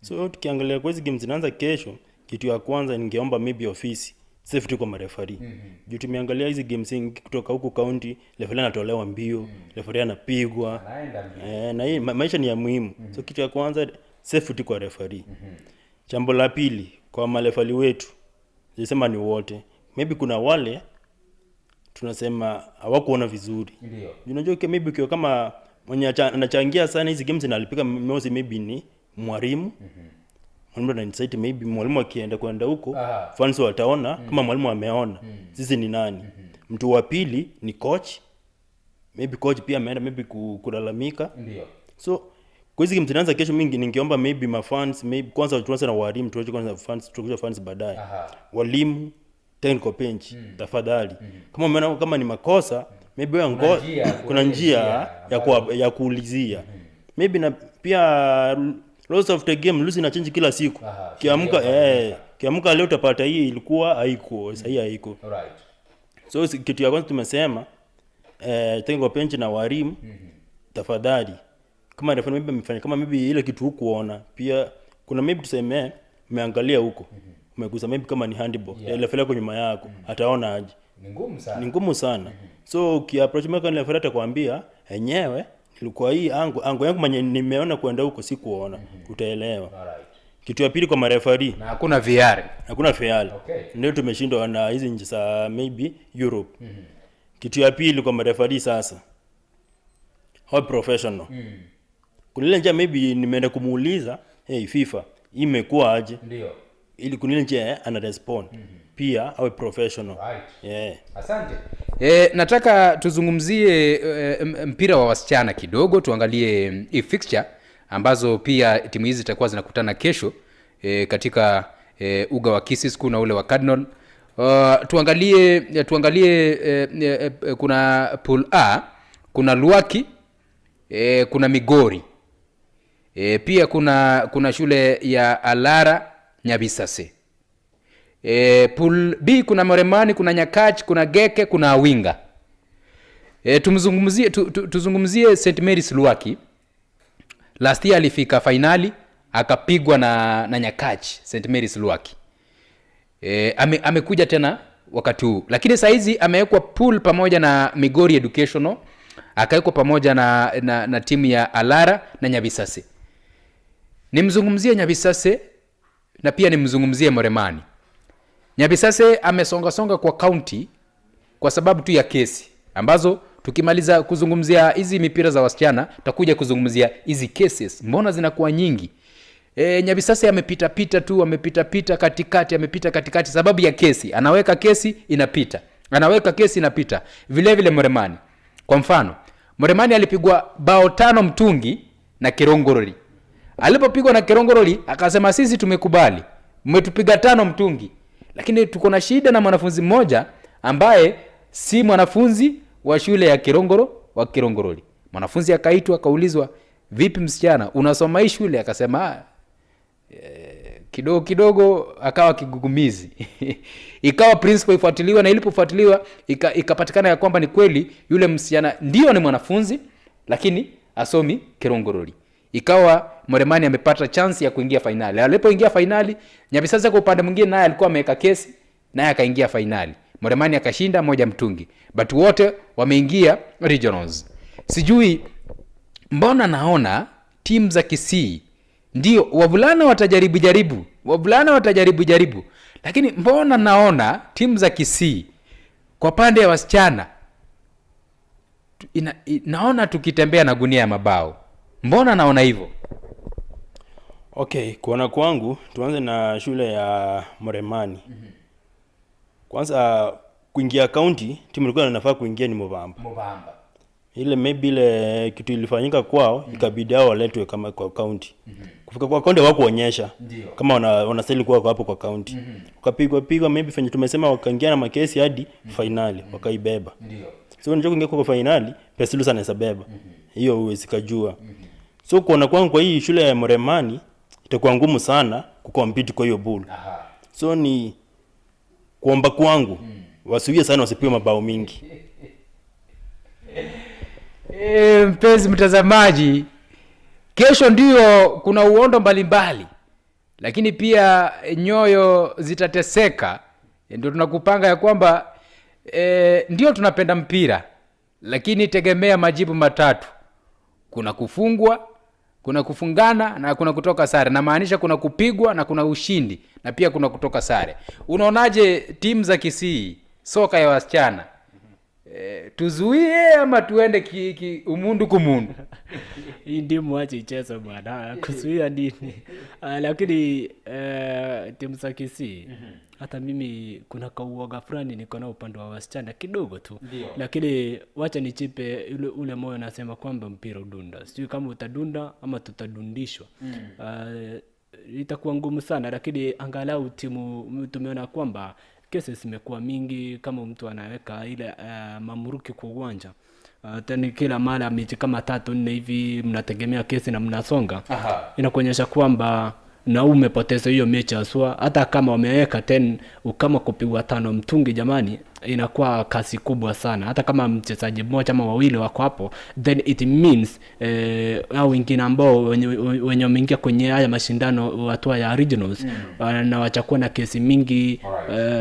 So tukiangalia kwa hizi games zinaanza kesho, kitu ya kwanza ningeomba maybe ofisi safety kwa referee. Juu tumeangalia hizi games kutoka huko county, referee anatolewa mbio, referee anapigwa. Na hii maisha ni ya muhimu. So kitu ya kwanza safety kwa referee. Jambo la pili, kwa marefali wetu, nisema ni wote. Maybe kuna wale tunasema hawakuona vizuri. Ndio. Unajua maybe ukiwa kama mwenye anachangia sana hizi games na alipika mosi, maybe ni mwalimu. Mwalimu na insight, maybe mwalimu akienda huko, fans wataona kama mwalimu ameona. Sisi ni nani? Mtu wa pili ni coach. Maybe coach pia ameenda maybe kulalamika. Ndio. So kwa hizi games zinaanza kesho, mingi ningeomba maybe mafans, maybe kwanza tuanze na walimu, tuache kwanza fans, tukuje fans baadaye. Walimu, technical bench, tafadhali. Kama umeona kama ni makosa, maybe kuna njia ya kuulizia. Maybe na pia loss of the game, lose na change kila siku. Kiamka leo utapata hii ilikuwa haiko, sasa hii haiko. Alright. So kitu ya kwanza tumesema technical bench na walimu, tafadhali. Kama referee maybe amefanya kama maybe ile kitu hukuona, pia kuna maybe tuseme umeangalia huko, umegusa maybe kama ni handball, referee yako nyuma yako, ataona aje? Ni ngumu sana. So ukiapproach maka ile referee atakwambia enyewe ilikuwa hii angu yangu mwenye nimeona kwenda huko si kuona, utaelewa. Alright. Kitu ya pili kwa mareferee, na hakuna VR. Okay. Ndio tumeshindwa na hizi nchi za maybe Europe. Kitu ya pili kwa mareferee sasa, how professional. Kunile njia maybe nimeenda kumuuliza, hey FIFA, hii imekuwa aje? Ndio. Ili kunile njia ana respond. Pia awe professional. Right. Asante. Nataka tuzungumzie mpira wa wasichana kidogo, tuangalie fixture ambazo pia timu hizi zitakuwa zinakutana kesho katika uga wa Kisii School na ule wa Cardinal. Tuangalie kuna pool A, kuna Luaki, kuna Migori. Pia kuna shule ya Alara Nyabisase. Pool B kuna Moremani, kuna Nyakach, kuna Geke, kuna Awinga. Tuzungumzie St Mary's Luaki. Last year alifika finali akapigwa na Nyakach St Mary's Luaki. Amekuja tena wakati huu, lakini saa hizi amewekwa pool pamoja na Migori Educational, akawekwa pamoja na timu ya Alara na Nyabisase. Nimzungumzie Nyabisase na pia nimzungumzie Moremani. Nyabisase amesonga kwa county kwa sababu tu ya kesi ambazo tukimaliza kuzungumzia hizi mipira za wasichana tutakuja kuzungumzia hizi cases. Mbona zinakuwa nyingi? Nyabisase amepita katikati sababu ya kesi. Anaweka kesi inapita. Vile vile Moremani. Kwa mfano, Moremani alipigwa bao 5 mtungi na Kirongorori. Alipopigwa na Kirongorori akasema sisi tumekubali. Mmetupiga 5 mtungi. Lakini tuko na shida na mwanafunzi mmoja ambaye si mwanafunzi wa shule ya Kirongoroli. Mwanafunzi akaitwa akaulizwa, vipi msichana, unasoma hii shule? Akasema kidogo akawa kigugumizi. Ikawa principal ifuatiliwa, na ilipofuatiliwa ikapatikana ya kwamba ni kweli yule msichana ndio ni mwanafunzi lakini asomi Kirongoroli. Ikawa Moremani amepata chance ya kuingia finali. Alipoingia finali, Nyabisasa kwa upande mwingine naye alikuwa ameweka kesi, naye akaingia finali. Moremani akashinda 1-0. But wote wameingia regionals. Sijui mbona naona timu za Kisii ndio wavulana watajaribu jaribu. Lakini mbona naona timu za Kisii kwa pande ya wasichana naona tukitembea na gunia ya mabao. Mbona naona hivyo? Okay, kuona kwangu tuanze na shule ya Moremani. Kwanza kuingia county, timu ilikuwa inafaa kuingia ni Mubamba. Ile maybe ile kitu ilifanyika kwao, ikabidi hao waletwe kama kwa county. Kufika kwa county hawakuonyesha kama wanastahili kuwa hapo kwa county. Wakapigwa maybe fanye tumesema wakaingia na makesi hadi finali, wakaibeba. So ndio kuingia kwa finali, Pesilusa anasabeba. Hiyo huwezi kujua. So kuona kwangu kwa hii shule ya Moremani itakuwa ngumu sana kucompete kwa hiyo bull. So ni kuomba kwangu wasuie sana wasipiwe mabao mingi. Mpenzi mtazamaji, kesho ndio kuna uondo mbalimbali, lakini pia nyoyo zitateseka. Ndio tunakupanga ya kwamba ndio tunapenda mpira, lakini tegemea majibu matatu: kuna kufungwa, kuna kufungana, na kuna kutoka sare. Na maanisha kuna kupigwa na kuna ushindi, na pia kuna kutoka sare. Unaonaje timu za Kisii soka ya wasichana? Tuzuie ama tuende umundu kumundu? Hii ndio mwache icheze bwana, kuzuia nini? Lakini timu za Kisii hata mimi kuna kauoga fulani niko na upande wa wasichana kidogo tu. Lakini wacha nichipe ule moyo nasema kwamba mpira udunda. Sijui kama utadunda ama tutadundishwa. Itakuwa ngumu sana, lakini angalau timu tumeona kwamba kesi zimekuwa mingi. Kama mtu anaweka ile mamuruki kwa uwanja, tena kila mara mechi kama 3-4 hivi mnategemea kesi na mnasonga, inakuonyesha kwamba na umepoteza hiyo mechi aswa. Hata kama wameweka 10 kama kupigwa 5 mtungi, jamani, inakuwa kasi kubwa sana. Hata kama mchezaji mmoja ama wawili wako hapo, then it means au wengine ambao wenye wameingia kwenye haya mashindano hatua ya regionals na wachakuwa na kesi mingi,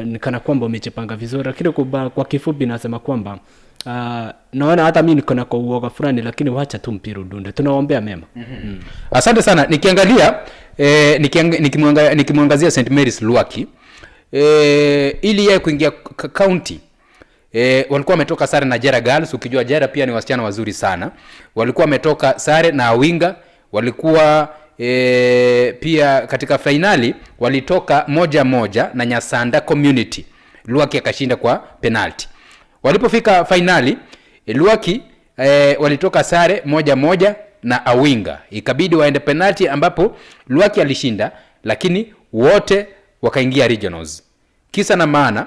nikana kwamba wamejipanga vizuri. Lakini kwa kifupi nasema kwamba naona hata mimi niko na uoga fulani, lakini wacha tu mpira udunde, tunaombea mema. Asante sana. Nikiangalia nikimwangazia St Mary's Luaki, ili yeye kuingia county, walikuwa wametoka sare na Jera Girls. Ukijua Jera pia ni wasichana wazuri sana. Walikuwa wametoka sare na Awinga. Walikuwa pia katika finali walitoka 1-1 na Nyasanda Community. Luaki akashinda kwa penalty. Walipofika finali, Luaki walitoka sare 1-1 na Awinga. Ikabidi waende penalty ambapo Luaki alishinda, lakini wote wakaingia regionals. Kisa na maana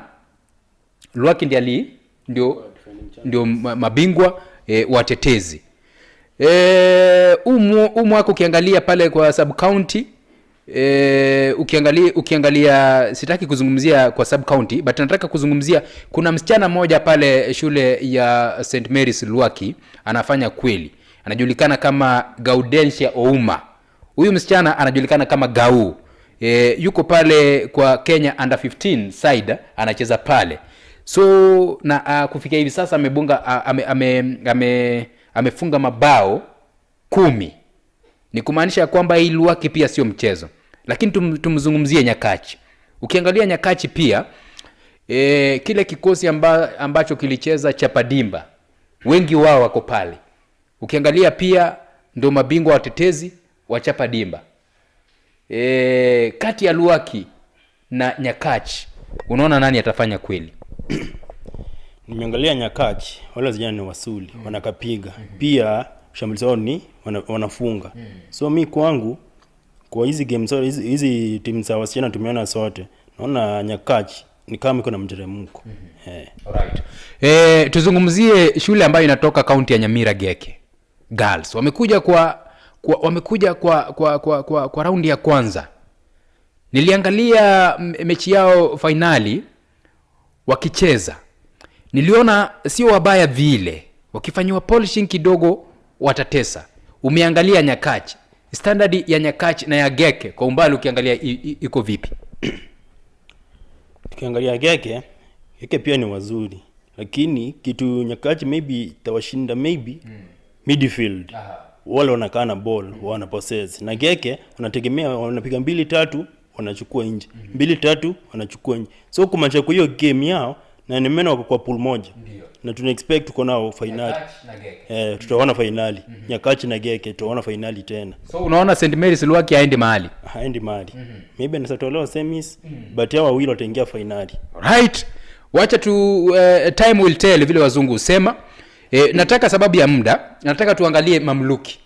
Luaki ndio mabingwa watetezi. Mwaka ukiangalia pale kwa sub county, ukiangalia sitaki kuzungumzia kwa sub county, but nataka kuzungumzia kuna msichana mmoja pale shule ya St Mary's Luaki anafanya kweli. Anajulikana kama Gaudensia Ouma. Huyu msichana anajulikana kama Gau. Yuko pale kwa Kenya under 15 side, anacheza pale. So na kufikia hivi sasa amefunga mabao 10. Ni kumaanisha kwamba hii Luaki pia sio mchezo. Lakini tumzungumzie Nyakachi. Ukiangalia Nyakachi pia kile kikosi ambacho kilicheza Chapadimba, wengi wao wako pale. Ukiangalia pia ndio mabingwa watetezi wa Chapadimba. Kati ya Luaki na Nyakachi, unaona nani atafanya kweli? Nimeangalia Nyakachi, wale vijana ni wasuli, wanakapiga. Pia shambulizi wanafunga. So mi kwangu kwa hizi games hizi timu za wasichana tumeona sote, naona Nyakachi ni kama iko na mteremko. Alright. Tuzungumzie shule ambayo inatoka kaunti ya Nyamira Geke Girls. Wamekuja kwa raundi ya kwanza. Niliangalia mechi yao finali wakicheza. Niliona sio wabaya vile. Wakifanywa polishing kidogo watatesa. Umeangalia Nyakach. Standard ya Nyakach na ya Geke kwa umbali ukiangalia iko vipi? Tukiangalia Geke pia ni wazuri. Lakini kitu Nyakach maybe tawashinda maybe midfield. Wale wanakaa na ball, wana possess. Na Geke wanategemea wanapiga 2-3 wanachukua nje. 2-3 wanachukua nje. So kumaanisha kwa hiyo game yao na nimena wako kwa pool moja. Na tuna expect tuko nao finali. Tutaona finali. Nyakach na Geke tutaona finali tena. So unaona St Mary's Luaki haendi mahali. Maybe anasatolewa semis but hao wawili wataingia finali. Right. Wacha tu time will tell vile wazungu usema. Nataka sababu ya muda, nataka tuangalie mamluki.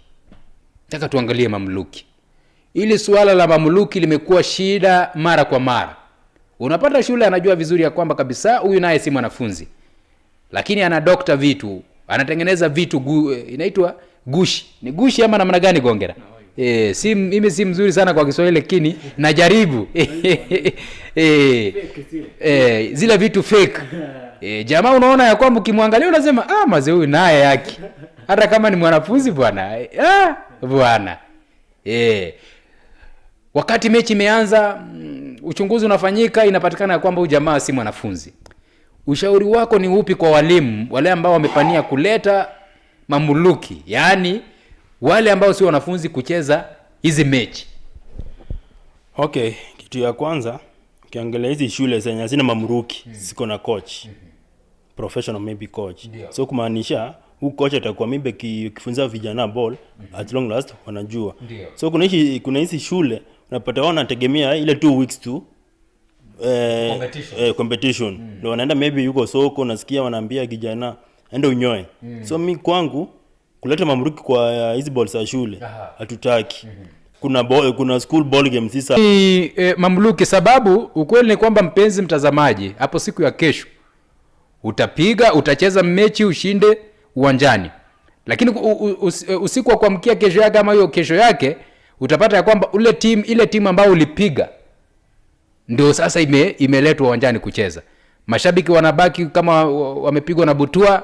Ili suala la mamluki limekuwa shida mara kwa mara. Unapata shule anajua vizuri ya kwamba kabisa huyu naye si mwanafunzi. Lakini ana doctor vitu, anatengeneza vitu inaitwa gushi. Ni gushi ama namna gani Gongera? Mimi si mzuri sana kwa Kiswahili lakini najaribu. Zile vitu fake. Jamaa unaona ya kwamba ukimwangalia unasema mazee huyu naye yake. Hata kama ni mwanafunzi bwana. Bwana. Wakati mechi imeanza, uchunguzi unafanyika, inapatikana kwamba huyu jamaa si mwanafunzi. Ushauri wako ni upi kwa walimu wale ambao wamepania kuleta mamuluki, yaani wale ambao si wanafunzi kucheza hizi mechi? Okay, kitu ya kwanza ukiangalia hizi shule zenye hazina mamluki ziko na coach. Professional maybe coach. So kumaanisha huyu coach atakuwa maybe kifunza vijana ball at long last wanajua. So kuna hizi shule unapata wanategemea ile 2 weeks tu competition. Ndio wanaenda maybe yuko soko nasikia wanaambia kijana enda unyoe. So mi kwangu kuleta mamluki kwa hizi ball za shule hatutaki. Kuna school ball games sasa. Mamluki sababu ukweli ni kwamba mpenzi mtazamaji, hapo siku ya kesho utacheza mechi ushinde uwanjani. Lakini usiku wa kuamkia kesho yake ama hiyo kesho yake utapata ya kwamba ile timu ambayo ulipiga ndio sasa imeletwa uwanjani kucheza. Mashabiki wanabaki kama wamepigwa na butua.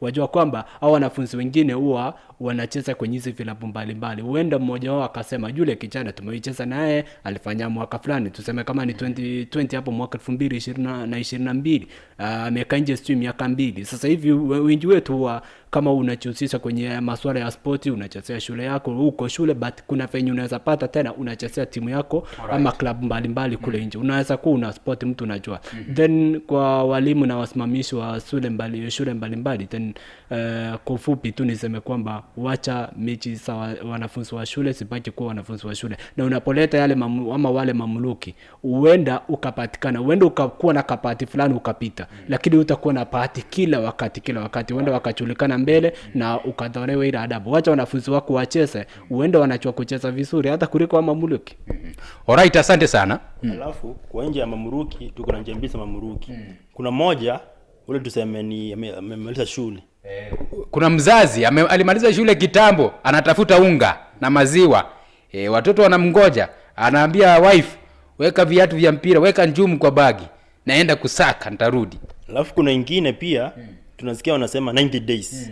Wajua kwamba hao wanafunzi wengine huwa wanacheza kwenye hizo vilabu mbalimbali. Huenda mmoja wao akasema yule kijana tumeicheza naye alifanya mwaka fulani, tuseme kama ni 2020 hapo mwaka 2022 amekaa nje stream miaka 2. Sasa hivi wengi wetu huwa kama unachihusisha kwenye masuala ya spoti, unachezea shule yako huko shule, but kuna venye unaweza pata tena unachezea timu yako ama klabu mbalimbali kule nje. Unaweza kuwa una sport mtu unajua. Then kwa walimu na wasimamishi wa shule mbalimbali then kwa ufupi tu niseme kwamba wacha mechi za wanafunzi wa shule sibaki kuwa wanafunzi wa shule. Na unapoleta yale ama wale mamluki, huenda ukakuwa na kapati fulani ukapita, lakini utakuwa na pati kila wakati huenda wakachulikana mbele na ukadhorewa ile adabu. Wacha wanafunzi wako wacheze, huenda wanachua kucheza vizuri hata kuliko wa mamluki. Alright, asante sana. Alafu kwa nje ya mamluki tuko na njia mbili za mamluki. Kuna moja ule tuseme ni amemaliza shule. Kuna mzazi alimaliza shule kitambo, anatafuta unga na maziwa. Watoto wanamngoja, anaambia wife, weka viatu vya mpira, weka njumu kwa bagi, naenda kusaka nitarudi. Alafu kuna ingine pia tunasikia wanasema 90 days.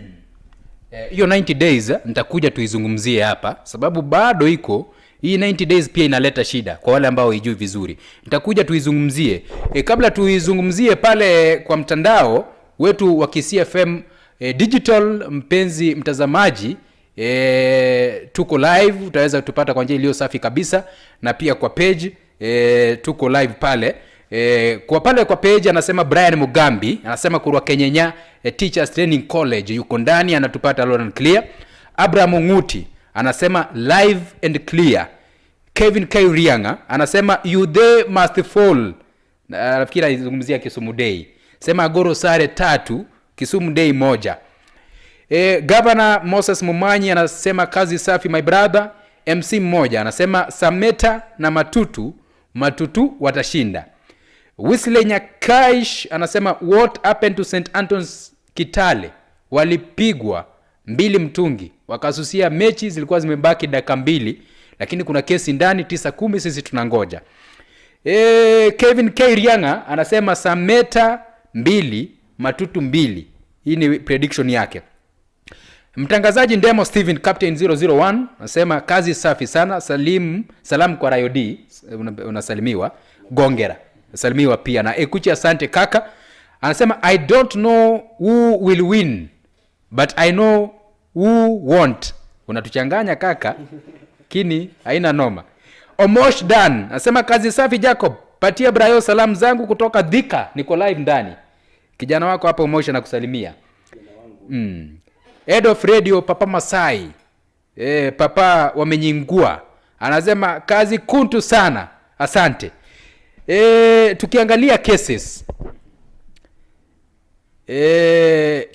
Hiyo 90 days nitakuja tuizungumzie hapa sababu bado iko hii 90 days pia inaleta shida kwa wale ambao haijui vizuri. Nitakuja tuizungumzie. Kabla tuizungumzie pale kwa mtandao wetu wa Kisii FM digital, mpenzi mtazamaji, tuko live, utaweza kutupata kwa njia iliyo safi kabisa, na pia kwa page tuko live pale. Kwa page anasema Brian Mugambi, anasema kurwa Kenyenya Teachers Training College yuko ndani, anatupata loud and clear. Abraham Nguti anasema live and clear. Kevin Kairianga anasema you they must fall. Nafikiri anazungumzia Kisumu Day. Sema Agoro sare 3, Kisumu Day 1. Governor Moses Mumanyi anasema kazi safi my brother. MC mmoja anasema Sameta na Matutu watashinda. Wesley Nyakaish anasema what happened to St Anton's Kitale? Walipigwa 2-0, wakasusia mechi zilikuwa zimebaki dakika 2, lakini kuna kesi ndani 9-10, sisi tunangoja. Kevin K Rianga anasema Sameta 2 Matutu 2. Hii ni prediction yake. Mtangazaji Ndemo Steven Captain 001 anasema kazi safi sana, salamu kwa Rayodi, unasalimiwa. Gongera salimiwa pia na Ekuchi, asante kaka. Anasema I don't know who will win but I know who won't. Unatuchanganya kaka, kini haina noma. Omosh Dan anasema kazi safi Jacob, patia Brayo salamu zangu kutoka Dhika, niko live ndani. Kijana wako hapa Omosh anakusalimia. Head of Radio Papa Masai, papa wamenyingua, anasema kazi kuntu sana, asante. Tukiangalia cases,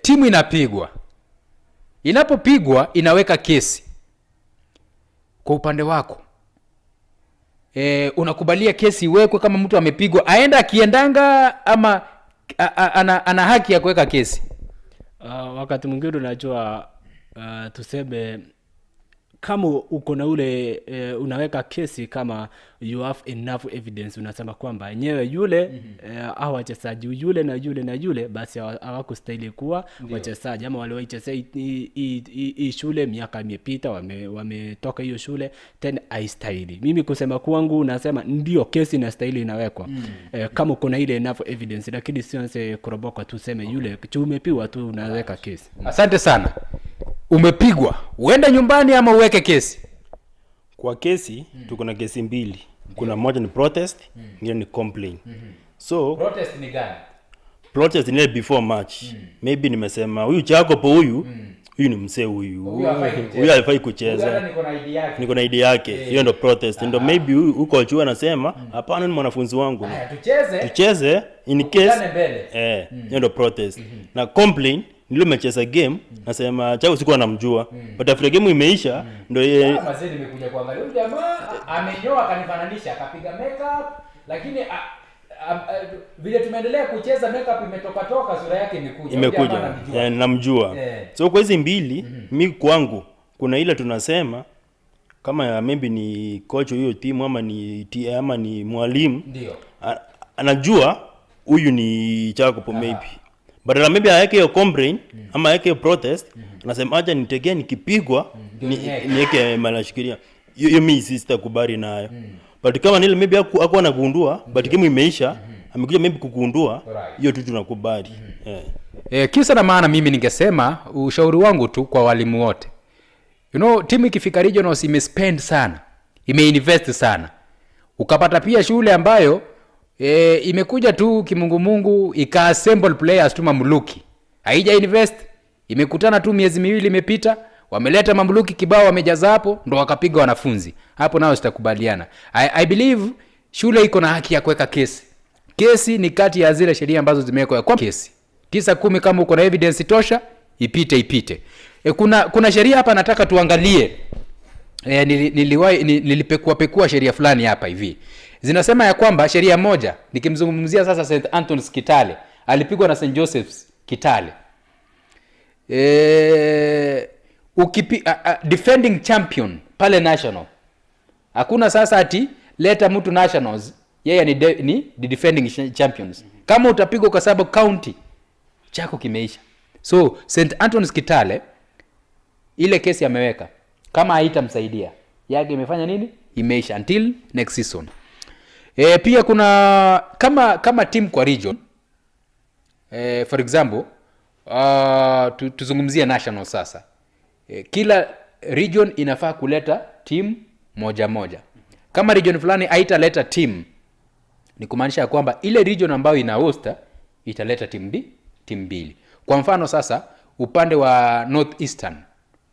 timu inapigwa, inapopigwa inaweka kesi. Kwa upande wako unakubalia kesi iwekwe kama mtu amepigwa aenda akiendanga, ama ana haki ya kuweka kesi? Wakati mwingine unajua, tuseme kama uko na ule unaweka kesi kama you have enough evidence, unasema kwamba yenyewe yule au wachezaji yule na yule na yule basi hawakustahili kuwa wachezaji, ama wale wacheza hii shule miaka imepita, wametoka hiyo shule tena haistahili. Mimi kusema kwangu nasema ndio kesi inastahili inawekwa kama uko na ile enough evidence, lakini sianze kuroboka tuseme yule umepigwa tu unaweka kesi. Asante sana. Umepigwa uende nyumbani ama uweke kesi? Kwa kesi tuko na kesi mbili. Kuna moja ni protest, nyingine ni complaint. So Protest ni gani? Protest ni before match. Maybe nimesema huyu Jacob huyu ni msee huyu hafai kucheza. Niko na idea yake. Hiyo ndo protest. Ndio maybe huyu coach anasema hapana, ni mwanafunzi wangu. Tucheze in case hiyo ndo protest. Na complaint nilo mecheza game, nasema chao sikuwa namjua. But after game imeisha ndio yeye mazee nimekuja kuangalia huyu jamaa amenyoa akanifananisha akapiga makeup, lakini vile tumeendelea kucheza makeup imetoka sura yake imekuja. Namjua. So kwa hizi mbili mimi kwangu kuna ile tunasema kama maybe ni coach hiyo timu ama ni mwalimu, ndio anajua huyu ni Jacob maybe. Badala maybe aweke hiyo complaint ama aweke hiyo protest, anasema acha nitegea nikipigwa niweke manashikilia. Hiyo mimi sitakubali nayo. But kama nile maybe hakuwa anagundua but game imeisha, amekuja maybe kugundua, hiyo tu tunakubali. Kisa na maana mimi ningesema ushauri wangu tu kwa walimu wote. Timu ikifika regionals imespend sana, imeinvest sana. Ukapata pia shule ambayo imekuja tu kimungumungu ika-assemble players tu mamluki, haija invest, imekutana tu miezi miwili imepita, wameleta mamluki kibao wamejaza hapo, ndo wakapiga wanafunzi hapo. Nao sitakubaliana. I believe shule iko na haki ya kuweka kesi ni kati ya zile sheria ambazo zimewekwa kwa kesi 9-10. kama uko na evidence tosha ipite. Kuna sheria hapa nataka tuangalie. Nilipekua sheria fulani hapa hivi. Zinasema ya kwamba sheria moja, nikimzungumzia sasa St Anton's Kitale, alipigwa na St Joseph's Kitale. Defending champion pale national. Hakuna sasa ati leta mtu nationals, yeye ni defending champions. Kama utapigwa kwa sababu county chako kimeisha. So St Anton's Kitale ile kesi ameweka, kama haitamsaidia yake imefanya nini? Imeisha until next season. Pia kuna kama team kwa region, for example tuzungumzie national sasa. Kila region inafaa kuleta team moja. Kama region fulani haitaleta team, ni kumaanisha kwamba ile region ambayo ina host italeta team mbili. Kwa mfano sasa upande wa Northeastern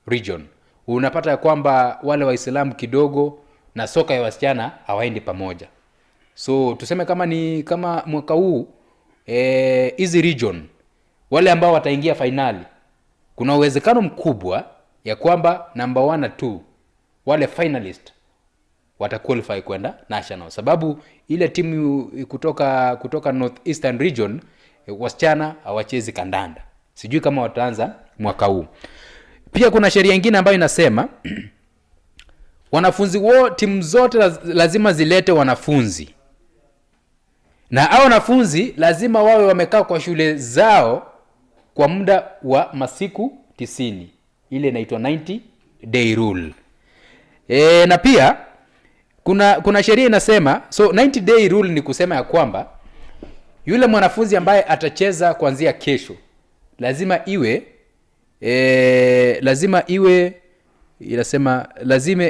region unapata kwamba wale Waislamu kidogo na soka ya wasichana hawaendi pamoja. So tuseme kama mwaka huu hizi region wale ambao wataingia finali, kuna uwezekano mkubwa ya kwamba number 1 na 2 wale finalist wataqualify kwenda national, sababu ile timu kutoka Northeastern region wasichana hawachezi kandanda. Sijui kama wataanza mwaka huu. Pia kuna sheria nyingine ambayo inasema wanafunzi timu zote lazima zilete wanafunzi, na hao wanafunzi lazima wawe wamekaa kwa shule zao kwa muda wa masiku 90. Ile inaitwa 90 day rule. Na pia kuna sheria inasema, so 90 day rule ni kusema ya kwamba yule mwanafunzi ambaye atacheza kuanzia kesho lazima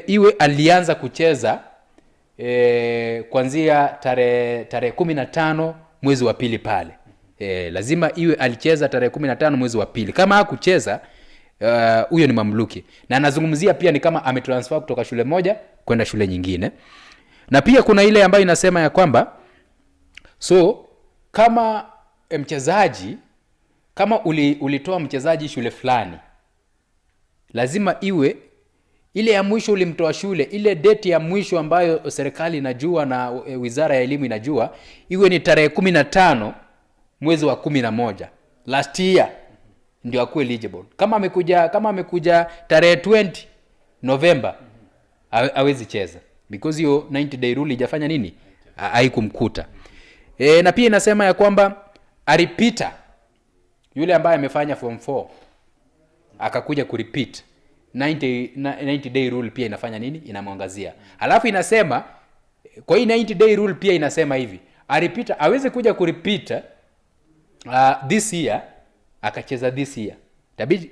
iwe alianza kucheza kuanzia tarehe 15 mwezi wa pili pale. Lazima iwe alicheza tarehe 15 mwezi wa pili. Kama hakucheza huyo ni mamluki, na anazungumzia pia ni kama ametransfer kutoka shule moja kwenda shule nyingine. Na pia kuna ile ambayo inasema ya kwamba so kama mchezaji, kama ulitoa mchezaji shule fulani, lazima iwe ile ya mwisho ulimtoa shule, ile date ya mwisho ambayo serikali inajua na wizara ya elimu inajua, iwe ni tarehe 15 mwezi wa 11 last year, ndio akuwe eligible. Kama amekuja tarehe 20 November hawezi cheza, because hiyo 90 day rule ijafanya nini, haikumkuta. Na pia inasema ya kwamba repeater, yule ambaye amefanya form 4 akakuja kurepeat, 90 day rule pia inafanya nini, inamwangazia. Alafu inasema kwa hii 90 day rule pia inasema hivi, repeater aweze kuja kurepeat this year, akacheza this year,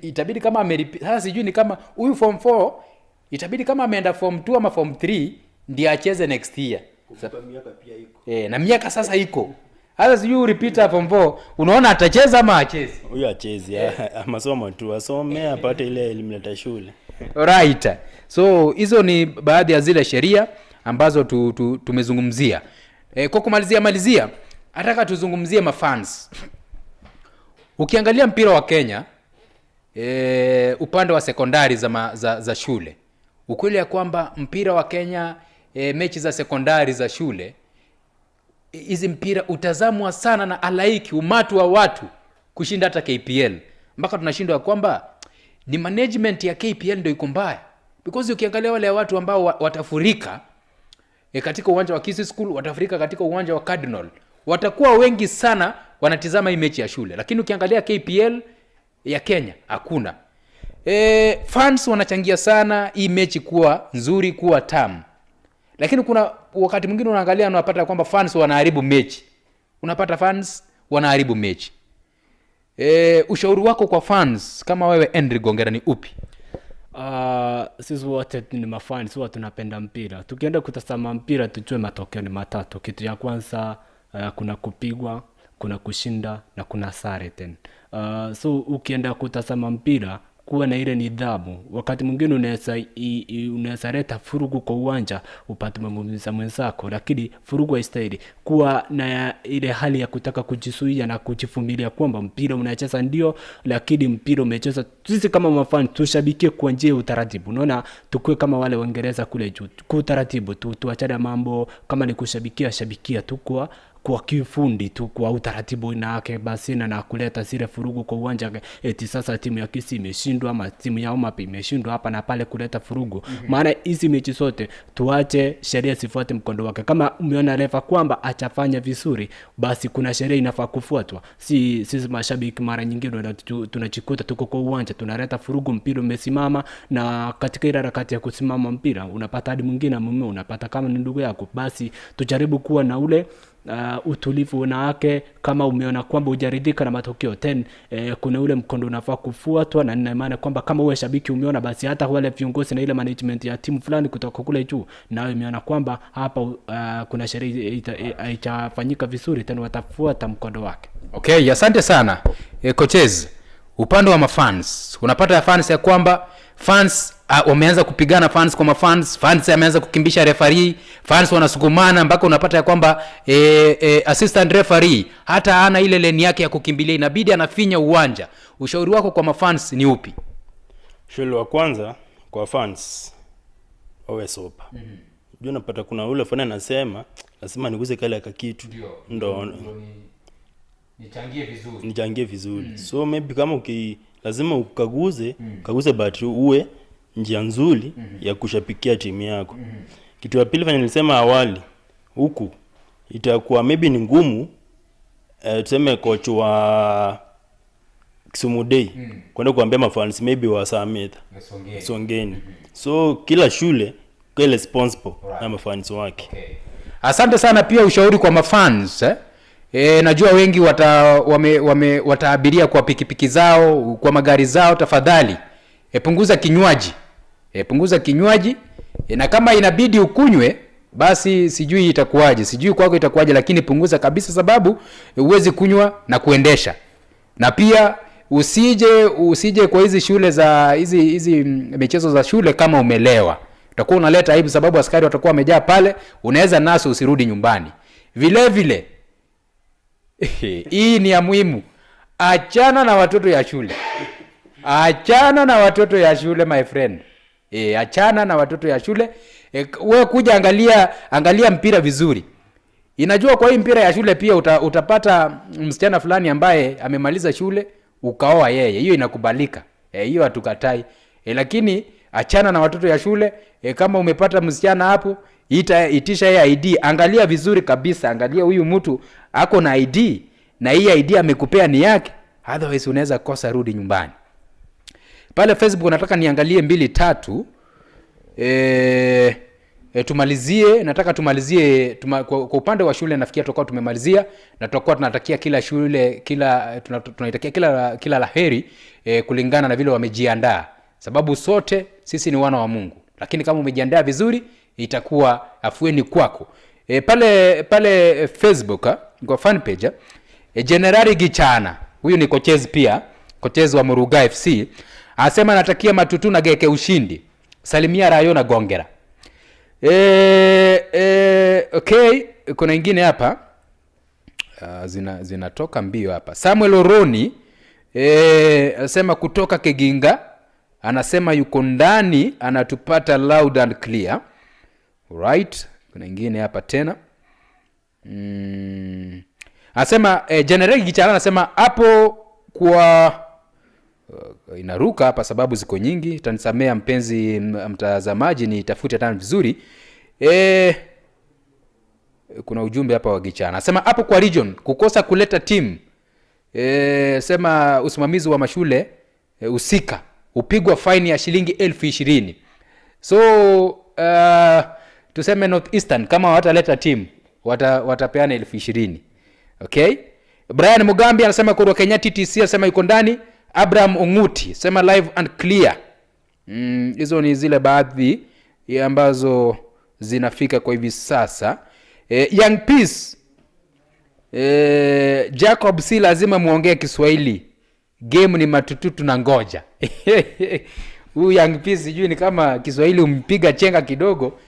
itabidi kama amerepeat. Sasa sijui ni kama huyu form 4 itabidi kama ameenda form 2 ama form 3 ndiye acheze next year. Miaka pia iko. Na miaka sasa iko. Sasa sijui repeater form 4 unaona atacheza ama acheze? Huyu acheze, masomo tu asome apate ile elimu shule. Right. So hizo ni baadhi ya zile sheria ambazo tumezungumzia. Kwa kumalizia nataka tuzungumzie mafans. Ukiangalia mpira wa Kenya upande wa sekondari za shule, ukweli ya kwamba mpira wa Kenya mechi za sekondari za shule, hizi mpira utazamwa sana na halaiki, umati wa watu kushinda hata KPL. Mpaka tunashindwa kwamba ni management ya KPL ndio iko mbaya, because ukiangalia wale watu ambao watafurika katika uwanja wa Kisii School, watafurika katika uwanja wa Cardinal, watakuwa wengi sana wanatizama hii mechi ya shule. Lakini ukiangalia KPL ya Kenya hakuna. Fans wanachangia sana hii mechi kuwa nzuri, kuwa tamu. Lakini kuna wakati mwingine unaangalia unapata kwamba fans wanaharibu mechi. Unapata fans wanaharibu mechi. Ushauri wako kwa fans kama wewe Henry Gongera ni upi? Sisi wote ni mafans, wote tunapenda mpira. Tukienda kutazama mpira tujue matokeo ni matatu. Kitu ya kwanza kuna kupigwa, kuna kushinda na kuna sare tena. So ukienda kutazama mpira kuwa na ile nidhamu. Wakati mwingine unaweza leta furugu kwa uwanja upate mamumiza mwenzako, lakini furugu haistahili. Kuwa na ile hali ya kutaka kujizuia na kujivumilia kwamba mpira unacheza ndio, lakini mpira umecheza. Sisi kama mafan tushabikie kwa njia ya utaratibu. Unaona, tukue kama wale Waingereza kule juu. Kwa utaratibu tuachane mambo kama ni shabikia tu kwa kifundi tu, kwa utaratibu na yake basi, na kuleta zile furugu kwa uwanja eti sasa timu ya Kisii imeshindwa ama timu ya Umapi imeshindwa hapa na pale, kuleta furugu. Maana hizi mechi zote tuache sheria sifuate mkondo wake. Kama umeona refa kwamba achafanya vizuri, basi kuna sheria inafaa kufuatwa. Sisi mashabiki mara nyingine tunachikuta tuko kwa uwanja tunaleta furugu, mpira umesimama, na katika ile harakati ya kusimama mpira unapata hadi mwingine mume unapata kama ni ndugu yako. Basi tujaribu kuwa na ule utulivu na yake. Kama umeona kwamba hujaridhika na matokeo kuna ule mkondo unafaa kufuatwa, na nina imani kwamba kama wewe shabiki umeona, basi hata wale viongozi na ile management ya timu fulani kutoka kule juu na umeona kwamba hapa kuna sheria haitafanyika vizuri, tena watafuata mkondo wake. Okay, asante sana. Coaches, upande wa mafans unapata fans ya kwamba fans wameanza kupigana, fans kwa mafans, fans wameanza kukimbisha referee, fans wanasukumana mpaka unapata ya kwamba assistant referee hata hana ile lane yake ya kukimbilia, inabidi anafinya uwanja. Ushauri wako kwa mafans ni upi? Ushauri wa kwanza kwa fans wawe sopa. Juu napata kuna ule fana anasema lazima niguze kale kitu ndo nichangie vizuri. So maybe kama lazima ukaguze but uwe njia nzuri ya kushapikia timu yako. Kitu ya pili fanya nilisema awali huku itakuwa maybe ni ngumu tuseme coach wa Kisumu Day kwenda kuambia mafans maybe wa Samet Songeni. So kila shule kwa responsible na mafans wake. Asante sana pia ushauri kwa mafans najua wengi wataabiria kwa pikipiki zao, kwa magari zao. Tafadhali punguza kinywaji. Punguza kinywaji na kama inabidi ukunywe basi sijui itakuwaje, sijui kwako itakuwaje, lakini punguza kabisa, sababu uwezi kunywa na kuendesha. Na pia usije kwa hizi shule za hizi michezo za shule kama umelewa. Utakuwa unaleta aibu, sababu askari watakuwa wamejaa pale, unaweza naso usirudi nyumbani. Vile vile hii ni ya muhimu. Achana na watoto ya shule. Achana na watoto ya shule my friend. Achana na watoto ya shule. Wewe kuja angalia mpira vizuri. Inajua kwa hii mpira ya shule pia utapata msichana fulani ambaye amemaliza shule ukaoa yeye. Hiyo inakubalika. Hiyo hatukatai. Lakini achana na watoto ya shule. Kama umepata msichana hapo, itisha yeye ID. Angalia vizuri kabisa. Angalia huyu mtu ako na ID na hii ID amekupea ni yake. Otherwise unaweza kosa, rudi nyumbani. Pale Facebook nataka niangalie 2-3. Tumalizie, nataka tumalizie kwa upande wa shule. Nafikia tutakuwa tumemalizia na tutakuwa tunatakia kila shule tunaitakia kila laheri kulingana na vile wamejiandaa, sababu sote sisi ni wana wa Mungu. Lakini kama umejiandaa vizuri itakuwa afueni kwako. Pale Facebook kwa fan page Generali Gichana, huyu ni coaches pia, coaches wa Muruga FC, asema natakia Matutu na Geke ushindi. Salimia Rayo na Gongera. Okay, kuna ingine hapa zinatoka mbio hapa. Samuel Oroni anasema kutoka Keginga, anasema yuko ndani anatupata loud and clear. Right, kuna ingine hapa tena. Anasema General Gichana anasema hapo kwa inaruka hapa sababu ziko nyingi. Tanisamea mpenzi mtazamaji, nitafute tena vizuri. Kuna ujumbe hapa wa Gichana. Anasema hapo kwa region kukosa kuleta team. Sema usimamizi wa mashule usika upigwa fine ya shilingi 20,020. So tuseme North Eastern kama wataleta team watapeana 20,020. Okay? Brian Mugambi anasema kwa Kenya TTC, anasema yuko ndani. Abraham Onguti sema live and clear. Hizo ni zile baadhi ambazo zinafika kwa hivi sasa. Young Peace Jacob, si lazima muongee Kiswahili, game ni Matutu na ngoja. Huyu Young Peace sijui ni kama Kiswahili umpiga chenga kidogo.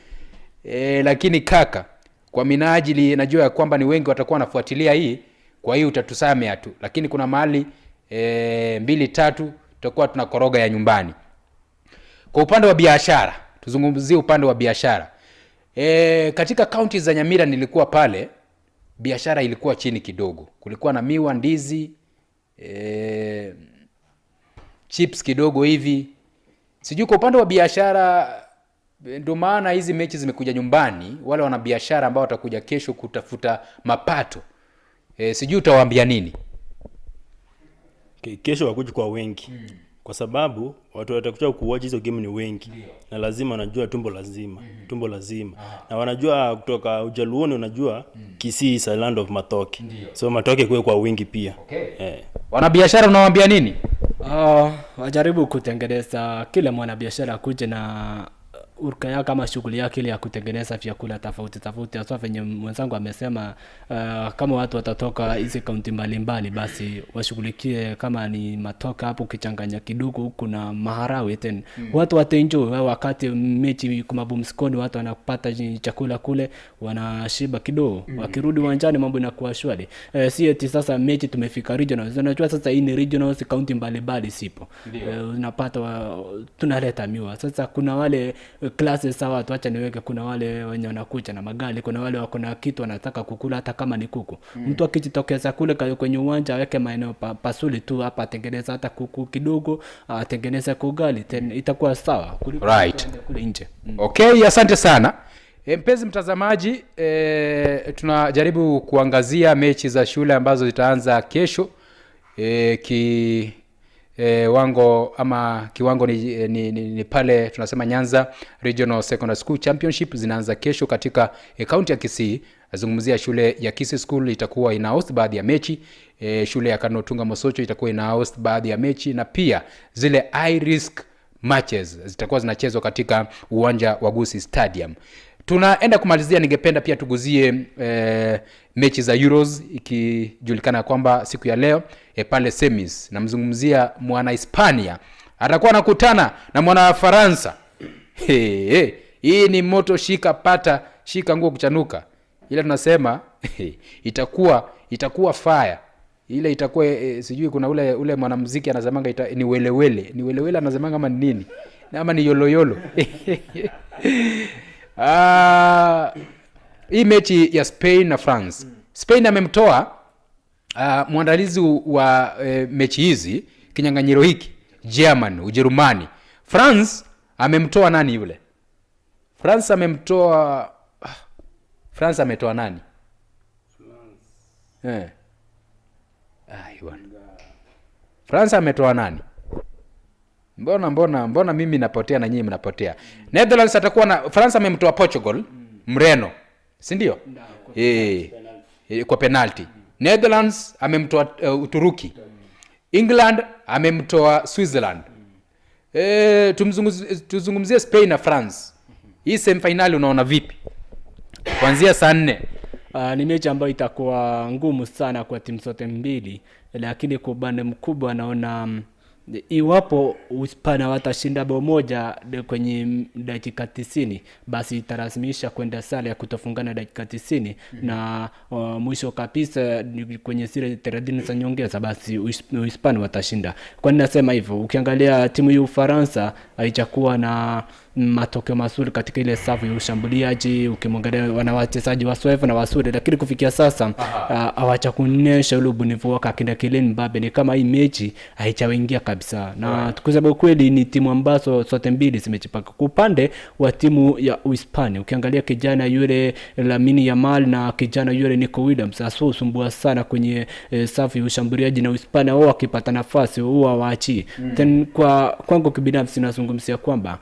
Lakini kaka, kwa minajili najua ya kwamba ni wengi watakuwa wanafuatilia hii, kwa hiyo utatusamea tu, lakini kuna mahali 2-3 tutakuwa tunakoroga ya nyumbani. Kwa upande wa biashara, tuzungumzie upande wa biashara. Katika county za Nyamira nilikuwa pale, biashara ilikuwa chini kidogo. Kulikuwa na miwa, ndizi, chips kidogo hivi. Sijui kwa upande wa biashara, ndio maana hizi mechi zimekuja nyumbani, wale wana biashara ambao watakuja kesho kutafuta mapato. Sijui utawaambia nini? Kesho wakuja kwa wengi. Kwa sababu watu watakuja kuwatch hizo game ni wengi. Na lazima wanajua tumbo lazima. Na wanajua kutoka Ujaluoni unajua Kisii is a land of matoke. So matoke kuwe kwa wingi pia. Wana biashara unawaambia nini? Wajaribu kutengeneza, kila mwana biashara kuje na urka ya kama shughuli yake ile ya kutengeneza vyakula tofauti. Hasa venye mwenzangu amesema, kama watu watatoka hizi kaunti mbalimbali basi washughulikie kama ni matoka hapo, kichanganya kidogo huku na maharawe tena. Watu wataenjoy wakati mechi kuma Bumskoni, watu wanapata chakula kule, wanashiba kidogo. Wakirudi uwanjani mambo inakuwa shwari. Si eti sasa mechi tumefika regional. Unajua sasa hii ni regional, kaunti mbalimbali sipo. Unapata tunaleta miwa. Sasa kuna wale classes sawa, tuacha niweke, kuna wale wenye wanakuja na magari, kuna wale wako na kitu wanataka kukula hata kama ni kuku. Mtu akijitokeza kule kwenye uwanja aweke maeneo pasuli tu hapa, atengeneza hata kuku kidogo, atengeneza kugali, itakuwa sawa kuliko kule nje. Okay, asante sana. Mpenzi mtazamaji, tunajaribu kuangazia mechi za shule ambazo zitaanza kesho. Kiwango ni pale tunasema Nyanza Regional Secondary School Championship zinaanza kesho katika county ya Kisii. Nazungumzia shule ya Kisii School itakuwa ina host baadhi ya mechi, shule ya Kanotunga Mosocho itakuwa ina host baadhi ya mechi, na pia zile high risk matches zitakuwa zinachezwa katika uwanja wa Gusii Stadium. Tunaenda kumalizia, ningependa pia tuguzie mechi za Euros, ikijulikana kwamba siku ya leo pale semis namzungumzia mwana Hispania atakuwa anakutana na mwana Faransa. Hii ni moto, shika pata, shika nguo kuchanuka. Ile tunasema itakuwa fire. Ile itakuwa sijui kuna ule mwanamuziki anasemanga ni welewele anasemanga kama nini ama ni yolo. Hii mechi ya Spain na France. Spain amemtoa mwandalizi wa mechi hizi kinyang'anyiro hiki, German, Ujerumani. France amemtoa nani yule? France ametoa nani? France ametoa nani? Mbona mimi napotea na nyinyi mnapotea? Netherlands atakuwa na France amemtoa Portugal, Mreno, si ndio? Kwa penalty. Netherlands amemtoa Uturuki. England amemtoa Switzerland. Tuzungumzie Spain na France. Hii semi-final unaona vipi? Kuanzia saa 4. Ni mechi ambayo itakuwa ngumu sana kwa timu zote mbili, lakini kwa upande mkubwa naona iwapo Uhispania watashinda bao moja kwenye dakika 90, basi itarasimisha kwenda sare ya kutofungana dakika 90 na mwisho kabisa kwenye zile 30 za nyongeza, basi Uhispania watashinda. Kwa nini nasema hivyo? Ukiangalia timu ya Ufaransa haijakuwa na matokeo mazuri katika ile safu ya ushambuliaji. Ukimwangalia wana wachezaji wasoefu na wazuri, lakini kufikia sasa hawajakuonyesha ule ubunifu wake akina Kylian Mbappe. Ni kama hii mechi haijawaingia kabisa, na tukisema kweli ni timu ambazo zote mbili zimejipaka. Kwa upande wa timu ya Uhispania, ukiangalia kijana yule Lamine Yamal na kijana yule Nico Williams asusumbua sana kwenye safu ya ushambuliaji, na Uhispania wao wakipata nafasi huwa waachi. Then kwangu kibinafsi nazungumzia kwamba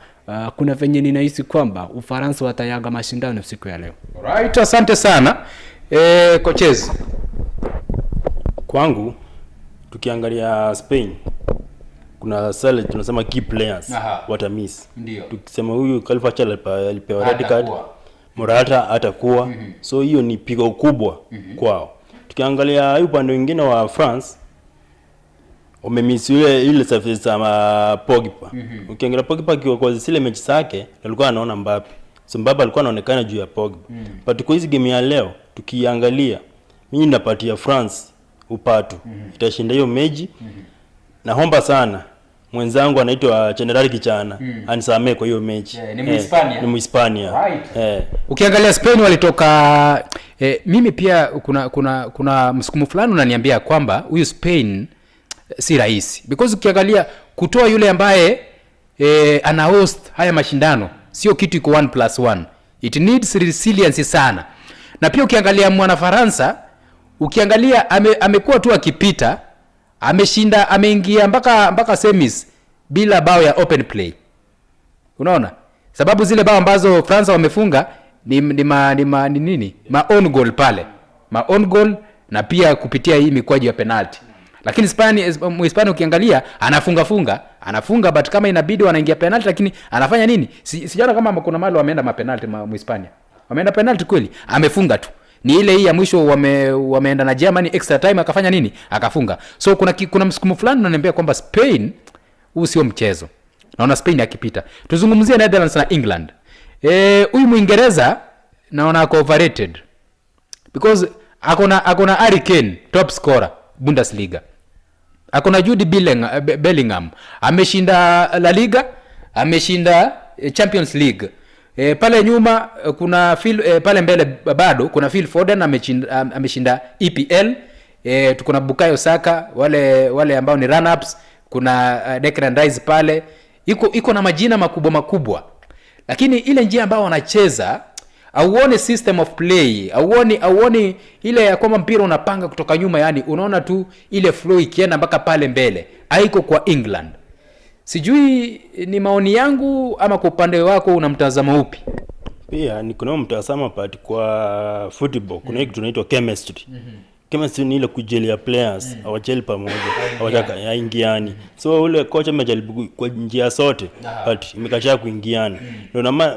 kuna venye ninahisi kwamba Ufaransa watayaga mashindano siku ya leo. Alright, asante sana. Coaches, kwangu tukiangalia Spain kuna sale tunasema key players watamiss. Tukisema huyu Carvajal alipewa red card, Morata atakuwa. So hiyo ni pigo kubwa kwao. Tukiangalia upande mwingine wa France, wamemiss ile surface za Pogba. Ukiangalia Pogba kwa zile mechi zake alikuwa anaona Mbappe. So Mbappe alikuwa anaonekana juu ya Pogba. But kwa hizi game ya leo tukiangalia, mimi napatia France upatu. Itashinda hiyo mechi. Naomba sana mwenzangu anaitwa General Kichana anisamee kwa hiyo mechi. Ni Muhispania. Right. Ukiangalia Spain walitoka mimi pia kuna msukumo fulani unaniambia kwamba huyu Spain si rahisi, because ukiangalia kutoa yule ambaye ana host haya mashindano sio kitu iko 1+1. It needs resilience sana. Na pia ukiangalia mwana Faransa, ukiangalia amekuwa tu akipita, ameshinda, ameingia mpaka semis bila bao ya open play. Unaona? Sababu zile bao ambazo Faransa wamefunga ni nini? Ma own goal pale. Ma own goal na pia kupitia hii mikwaju ya penalty. Lakini Hispania ukiangalia anafunga but kama inabidi wanaingia penalty, lakini anafanya nini? Sijaona kama kuna mahali wameenda mapenalty Hispania. Wameenda penalty kweli? Amefunga tu. Ni ile hii ya mwisho wameenda na Germany extra time akafanya nini? Akafunga. So kuna msukumo fulani unaniambia kwamba Spain huu sio mchezo. Naona Spain akipita. Tuzungumzie Netherlands na England. Huyu Muingereza naona ako overrated. Because akona Harry Kane, top scorer Bundesliga. Akona Jude Bellingham, ameshinda La Liga, ameshinda Champions League. Pale nyuma kuna Phil, pale mbele bado kuna Phil Foden ameshinda EPL. Tuko na Bukayo Saka, wale ambao ni run ups. Kuna Declan Rice pale, iko na majina makubwa, lakini ile njia ambao wanacheza auone system of play, auoni ile ya kwamba mpira unapanga kutoka nyuma, yani unaona tu ile flow ikienda mpaka pale mbele, haiko kwa England. Sijui ni maoni yangu ama kwa upande wako una mtazamo upi? Pia ni kuna mtazamo part kwa football kuna kitu tunaitwa chemistry. Chemistry ni ile kujelia players hawajeli pamoja, hawajaingiani. So ule coach amejaribu kwa njia zote but imekataa kuingiana.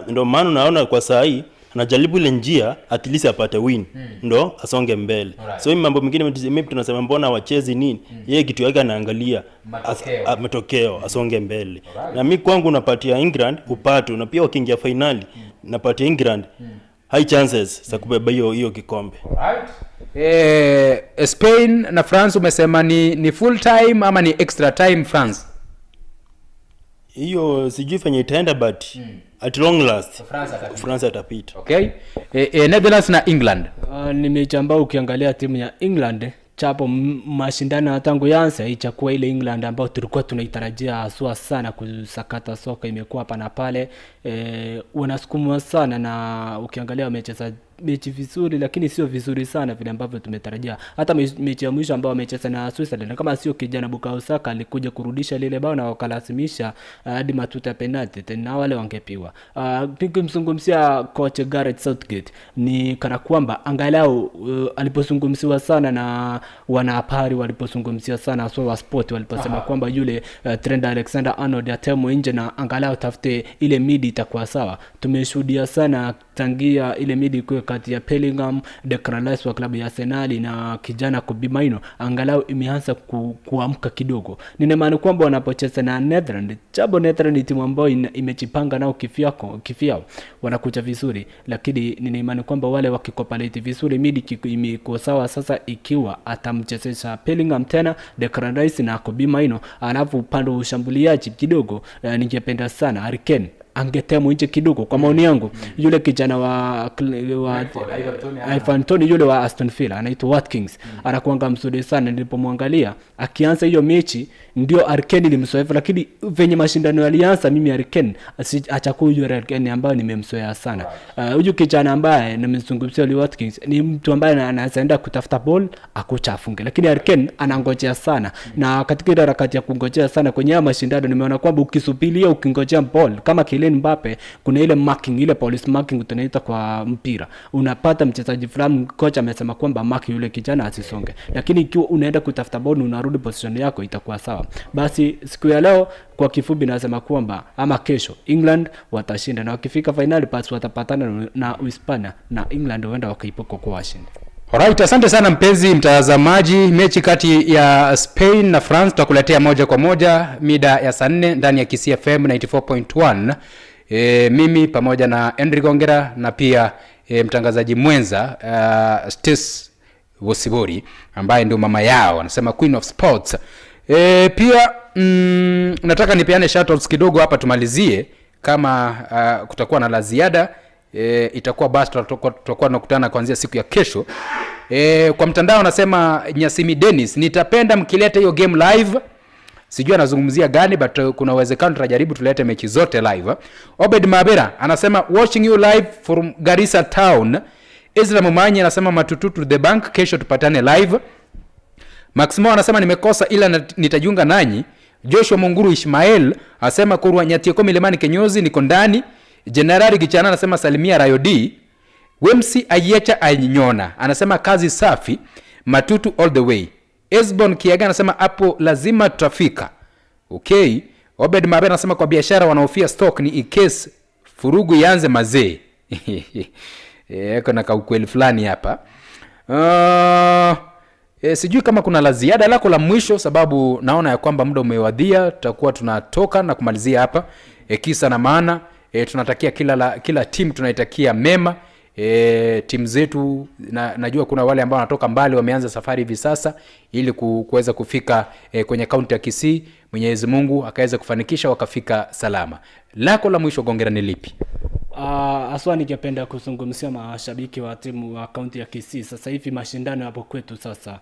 Ndio maana unaona kwa saa hii anajaribu ile njia at least apate win ndo asonge mbele. So hii mambo mengine maybe tunasema mbona wachezi nini, yeye kitu yake anaangalia matokeo asonge mbele. Na mimi kwangu napatia England upatu, na pia wakiingia finali napatia England high chances za kubeba hiyo kikombe. Spain na France umesema ni full time ama ni extra time France? Hiyo sijui fanye itaenda but at long last France atapita. Okay. Netherlands na England. Ni mechi ambayo ukiangalia timu ya England chapo mashindano tangu yanza ichakuwa ile England ambayo tulikuwa tunaitarajia haswa sana kusakata soka, imekuwa hapa na pale. Wanasukumwa sana, na ukiangalia wamecheza mechi vizuri lakini sio vizuri sana vile ambavyo tumetarajia. Hata mechi ya mwisho ambao wamecheza na Switzerland, kama sio kijana Bukayo Saka alikuja kurudisha lile bao na wakalazimisha hadi matuta ya penalty, tena wale wangepiwa. Nikimzungumzia coach Gareth Southgate, ni kana kwamba angalau alipozungumziwa sana na wanahabari, walipozungumzia sana so wa sport waliposema kwamba yule Trent Alexander-Arnold atemwe nje na angalau tafute ile midi itakuwa sawa. Tumeshuhudia sana tangia ile midi kwa kati ya Bellingham, Declan Rice wa klabu ya Arsenal na kijana Kobbie Mainoo, angalau imeanza kuamka kidogo. Nina maana kwamba wanapocheza na Netherlands, Netherlands ni timu ambayo imejipanga nao kifiao wanakuja vizuri, lakini nina imani kwamba wale wakikopalete vizuri midi imekuwa sawa. Sasa ikiwa atamchezesha Bellingham tena, Declan Rice na Kobbie Mainoo, alafu upande wa ushambuliaji kidogo ningependa sana Harry Kane angetemu nje kidogo kwa maoni yangu. Yule kijana wa Ivan Toney yule wa Aston Villa anaitwa Watkins, anakuanga mzuri sana. Nilipomwangalia akianza hiyo mechi ndio Arkane nilimsoea, lakini venye mashindano yalianza mimi Arkane achakuwa yule Arkane ambaye nimemsoea sana. Huyu kijana ambaye nimezungumzia yule Watkins ni mtu ambaye anaenda kutafuta ball akuchafunge, lakini Arkane anangojea sana, na katika ile harakati ya kungojea sana kwenye mashindano nimeona kwamba ukisubiria ukingojea ball kama Kylian Mbappe, kuna ile marking, ile police marking tunaita kwa mpira, unapata mchezaji fulani kocha amesema kwamba mark yule kijana asisonge, lakini ikiwa unaenda kutafuta ball unarudi position yako itakuwa sawa. Basi siku ya leo kwa kifupi nasema kwamba ama kesho England watashinda, na wakifika finali basi watapatana na Uhispania na England huenda wakaipoka kwa washindi. Alright, asante sana mpenzi mtazamaji. Mechi kati ya Spain na France tutakuletea moja kwa moja mida ya saa 4 ndani ya Kisii FM 94.1. Mimi pamoja na Henry Gongera na pia mtangazaji mwenza Stes Wosibori ambaye ndio mama yao, anasema Queen of Sports. Pia nataka nipeane shoutouts kidogo hapa tumalizie. Kama kutakuwa na la ziada itakuwa basi tutakuwa tunakutana kuanzia siku ya kesho. Kwa mtandao anasema Nyasimi Dennis, nitapenda mkileta hiyo game live. Sijui anazungumzia gani but kuna uwezekano tutajaribu tulete mechi zote live. Obed Mabera anasema watching you live from Garissa town. Ezra Mumanyi anasema Matututu the bank, kesho tupatane live. Maximo anasema nimekosa ila nitajiunga nanyi. Joshua Munguru Ishmael anasema Kurwa Nyatieko Milimani Kenyozi niko ndani. Generali Gichana anasema salimia Rayodi. Wemsi Ayecha Ainyona anasema kazi safi, Matutu all the way. Esbon Kiaga anasema hapo lazima tutafika. Okay. Obed Mabena anasema kwa biashara wanaofia stock ni in case furugu ianze mazee. Kuna kaukweli fulani hapa. Sijui kama kuna la ziada lako la mwisho, sababu naona ya kwamba muda umewadia. Tutakuwa tunatoka na kumalizia hapa. Kisa na maana tunatakia kila timu tunaitakia mema. Timu zetu najua kuna wale ambao wanatoka mbali wameanza safari hivi sasa ili kuweza kufika kwenye kaunti ya Kisii. Mwenyezi Mungu akaweza kufanikisha wakafika salama. Lako la mwisho Gongera ni lipi? Aswa ningependa kuzungumzia mashabiki wa timu wa kaunti ya Kisii. Sasa hivi mashindano yapo kwetu sasa.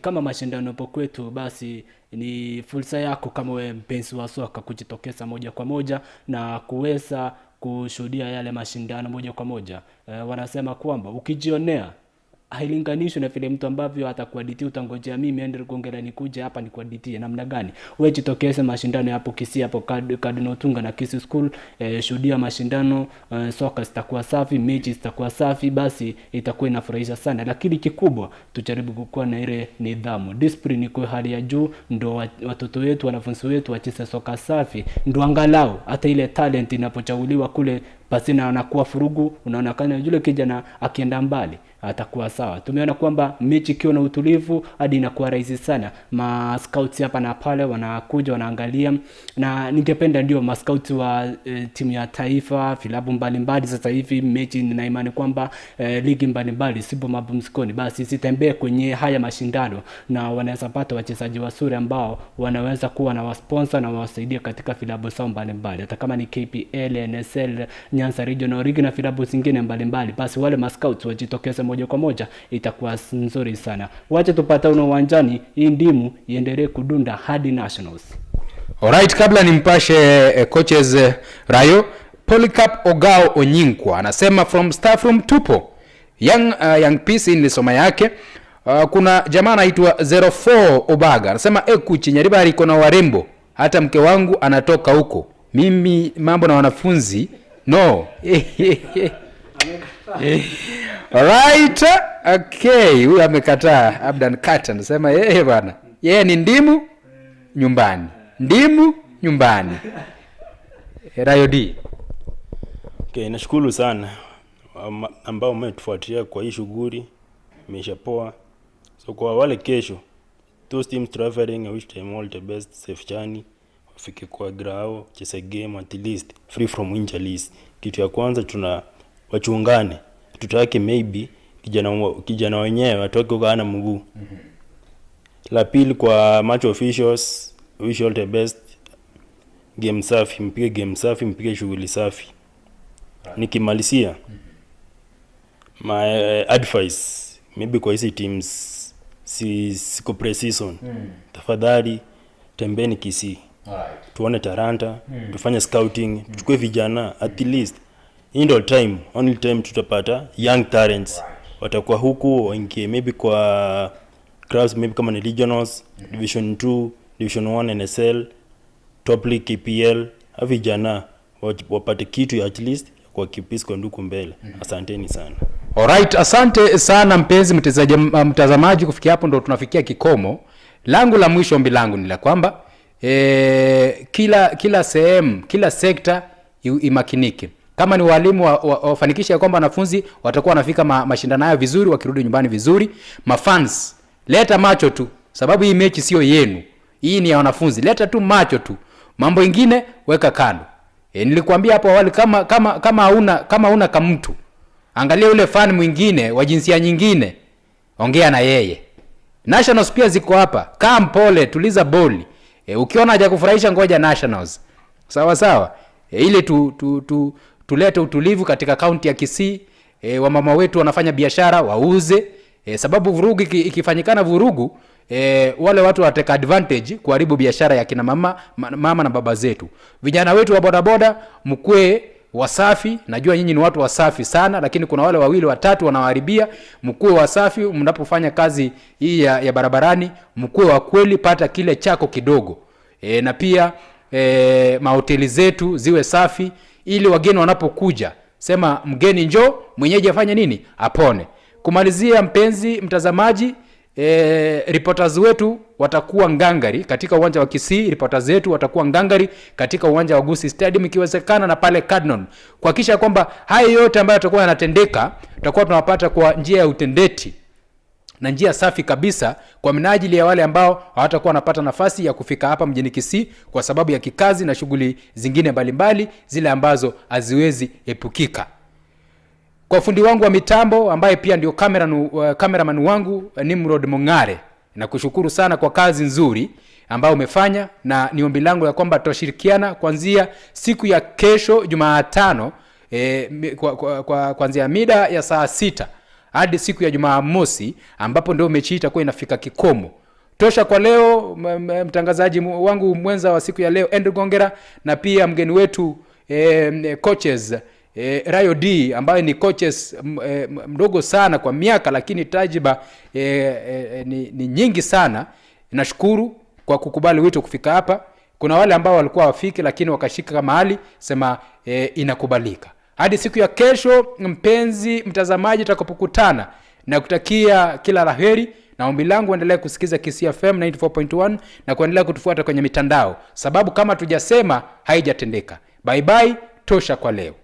Kama mashindano yapo kwetu, basi ni fursa yako kama wewe mpenzi wa soka kujitokeza moja kwa moja na kuweza kushuhudia yale mashindano moja kwa moja. Wanasema kwamba ukijionea hailinganishwi na vile mtu ambavyo atakuaditia, utangojea mimi ende kuongea nikuje hapa nikuaditie namna gani. Wewe jitokeze mashindano hapo Kisii, hapo Cardinal Tunga na Kisii School, shuhudia mashindano, soka zitakuwa safi, mechi zitakuwa safi, basi itakuwa inafurahisha sana. Lakini kikubwa tujaribu kukuwa na ile nidhamu, discipline kwa hali ya juu, ndo watoto wetu, wanafunzi wetu wacheze soka safi, ndo angalau hata ile talent inapochaguliwa kule basi na anakuwa furugu, unaonekana yule kijana akienda mbali atakuwa sawa. Tumeona kwamba mechi ikiwa na utulivu hadi inakuwa rahisi sana. Ma scouts hapa na pale wanakuja wanaangalia, na ningependa ndio ma scouts wa timu ya taifa, vilabu mbalimbali sasa hivi mechi, nina imani kwamba ligi mbalimbali sipo mapumzikoni, basi sitembee kwenye haya mashindano na wanaweza pata wachezaji wazuri ambao wanaweza kuwa na wasponsor na wasaidia katika vilabu zao mbalimbali, hata kama ni KPL, NSL, Nyanza Regional League na vilabu zingine mbalimbali. Basi wale ma scouts wajitokeze moja kwa moja, itakuwa nzuri sana. Wacha tupata uwanjani, hii ndimu iendelee kudunda hadi nationals. Alright, kabla nimpashe coaches Rayo, Polycarp Ogao Onyinkwa anasema from staff room tupo young PC nilisoma yake. Kuna jamaa anaitwa 04 Obaga anasema kuchi Nyaribari iko na warembo, hata mke wangu anatoka huko, mimi mambo na wanafunzi no. Alright, okay, huyu amekataa. Abdan Kata anasema bwana yeye ni ndimu nyumbani, ndimu nyumbani. Rayo D. Okay, nashukuru sana ambao umetufuatilia kwa hii shughuli, imeshapoa. So kwa wale kesho, those teams traveling, I wish them all the best, safe journey, wafike kwa grao, chase game at least free from injuries. Kitu ya kwanza tuna wachungane, tutake maybe kijana wenyewe atoke kwa ana mguu. La pili kwa match officials, wish all the best, game safi, mpige shughuli safi. Nikimalizia my advice maybe kwa hizi teams siko pre-season, tafadhali tembeni Kisii, tuone Taranta, tufanye scouting, tuchukue vijana at least. In all time, only time tutapata young talents watakuwa huku waingie maybe kwa clubs, maybe kama ni regionals, division 2, division 1 NSL, top league KPL, vijana wapate kitu at least kwa kipisi kwa nduku mbele. Asanteni sana. Alright, asante sana mpenzi mtazamaji, kufikia hapo ndo tunafikia kikomo. Langu la mwisho, ombi langu ni la kwamba kila sehemu, kila sekta imakinike. Kama ni walimu wafanikisha kwamba wanafunzi watakuwa wanafika mashindano hayo vizuri, wakirudi nyumbani vizuri. Mafans, leta macho tu, sababu hii mechi sio yenu, hii ni ya wanafunzi. Leta tu macho tu, mambo mengine weka kando. Nilikwambia hapo awali, kama una kama mtu, angalia yule fan mwingine wa jinsia nyingine, ongea na yeye. Nationals pia ziko hapa, kaa mpole, tuliza boli. Ukiona haja kufurahisha, ngoja Nationals. Sawa sawa. Ile tulete utulivu katika kaunti ya Kisii. Wamama wetu wanafanya biashara, wauze. Sababu vurugu ikifanyikana vurugu, wale watu wateka advantage kuharibu biashara ya kina mama na baba zetu. Vijana wetu wa bodaboda, mkue wasafi. Najua nyinyi ni watu wasafi sana, lakini kuna wale wawili watatu wanawaharibia. Mkue wasafi mnapofanya kazi hii ya barabarani, mkue wa kweli, pata kile chako kidogo. Na pia mahoteli zetu ziwe safi, ili wageni wanapokuja sema mgeni njoo, mwenyeji afanye nini? Apone. Kumalizia mpenzi mtazamaji, reporters wetu watakuwa ngangari katika uwanja wa Kisii. Reporters wetu watakuwa ngangari katika uwanja wa Gusii Stadium, ikiwezekana na pale Cardinal, kuhakikisha kwamba haya yote ambayo yatakuwa yanatendeka tutakuwa tunawapata kwa njia ya utendeti na njia safi kabisa, kwa minajili ya wale ambao hawatakuwa wanapata nafasi ya kufika hapa mjini Kisii kwa sababu ya kikazi na shughuli zingine mbalimbali, zile ambazo haziwezi epukika. Kwa fundi wangu wa mitambo ambaye pia ndio cameraman wangu Nimrod Mongare, na kushukuru sana kwa kazi nzuri ambayo umefanya, na ni ombi langu ya kwamba tutashirikiana kuanzia siku ya kesho Jumatano kuanzia mida ya saa 6 hadi siku ya Jumamosi, ambapo ndio mechi itakuwa inafika kikomo. Tosha kwa leo. Mtangazaji wangu mwenza wa siku ya leo Andrew Gongera, na pia mgeni wetu coaches Rayo D, ambaye ni coaches mdogo sana kwa miaka, lakini tajriba ni nyingi sana. Nashukuru kwa kukubali wito kufika hapa. Kuna wale ambao walikuwa wafiki lakini wakashika mahali, sema inakubalika. Hadi siku ya kesho, mpenzi mtazamaji, tutakapokutana, na kutakia kila laheri, na ombi langu endelea kusikiza Kisii FM 94.1 na kuendelea kutufuata kwenye mitandao, sababu kama tujasema haijatendeka. Bye bye, tosha kwa leo.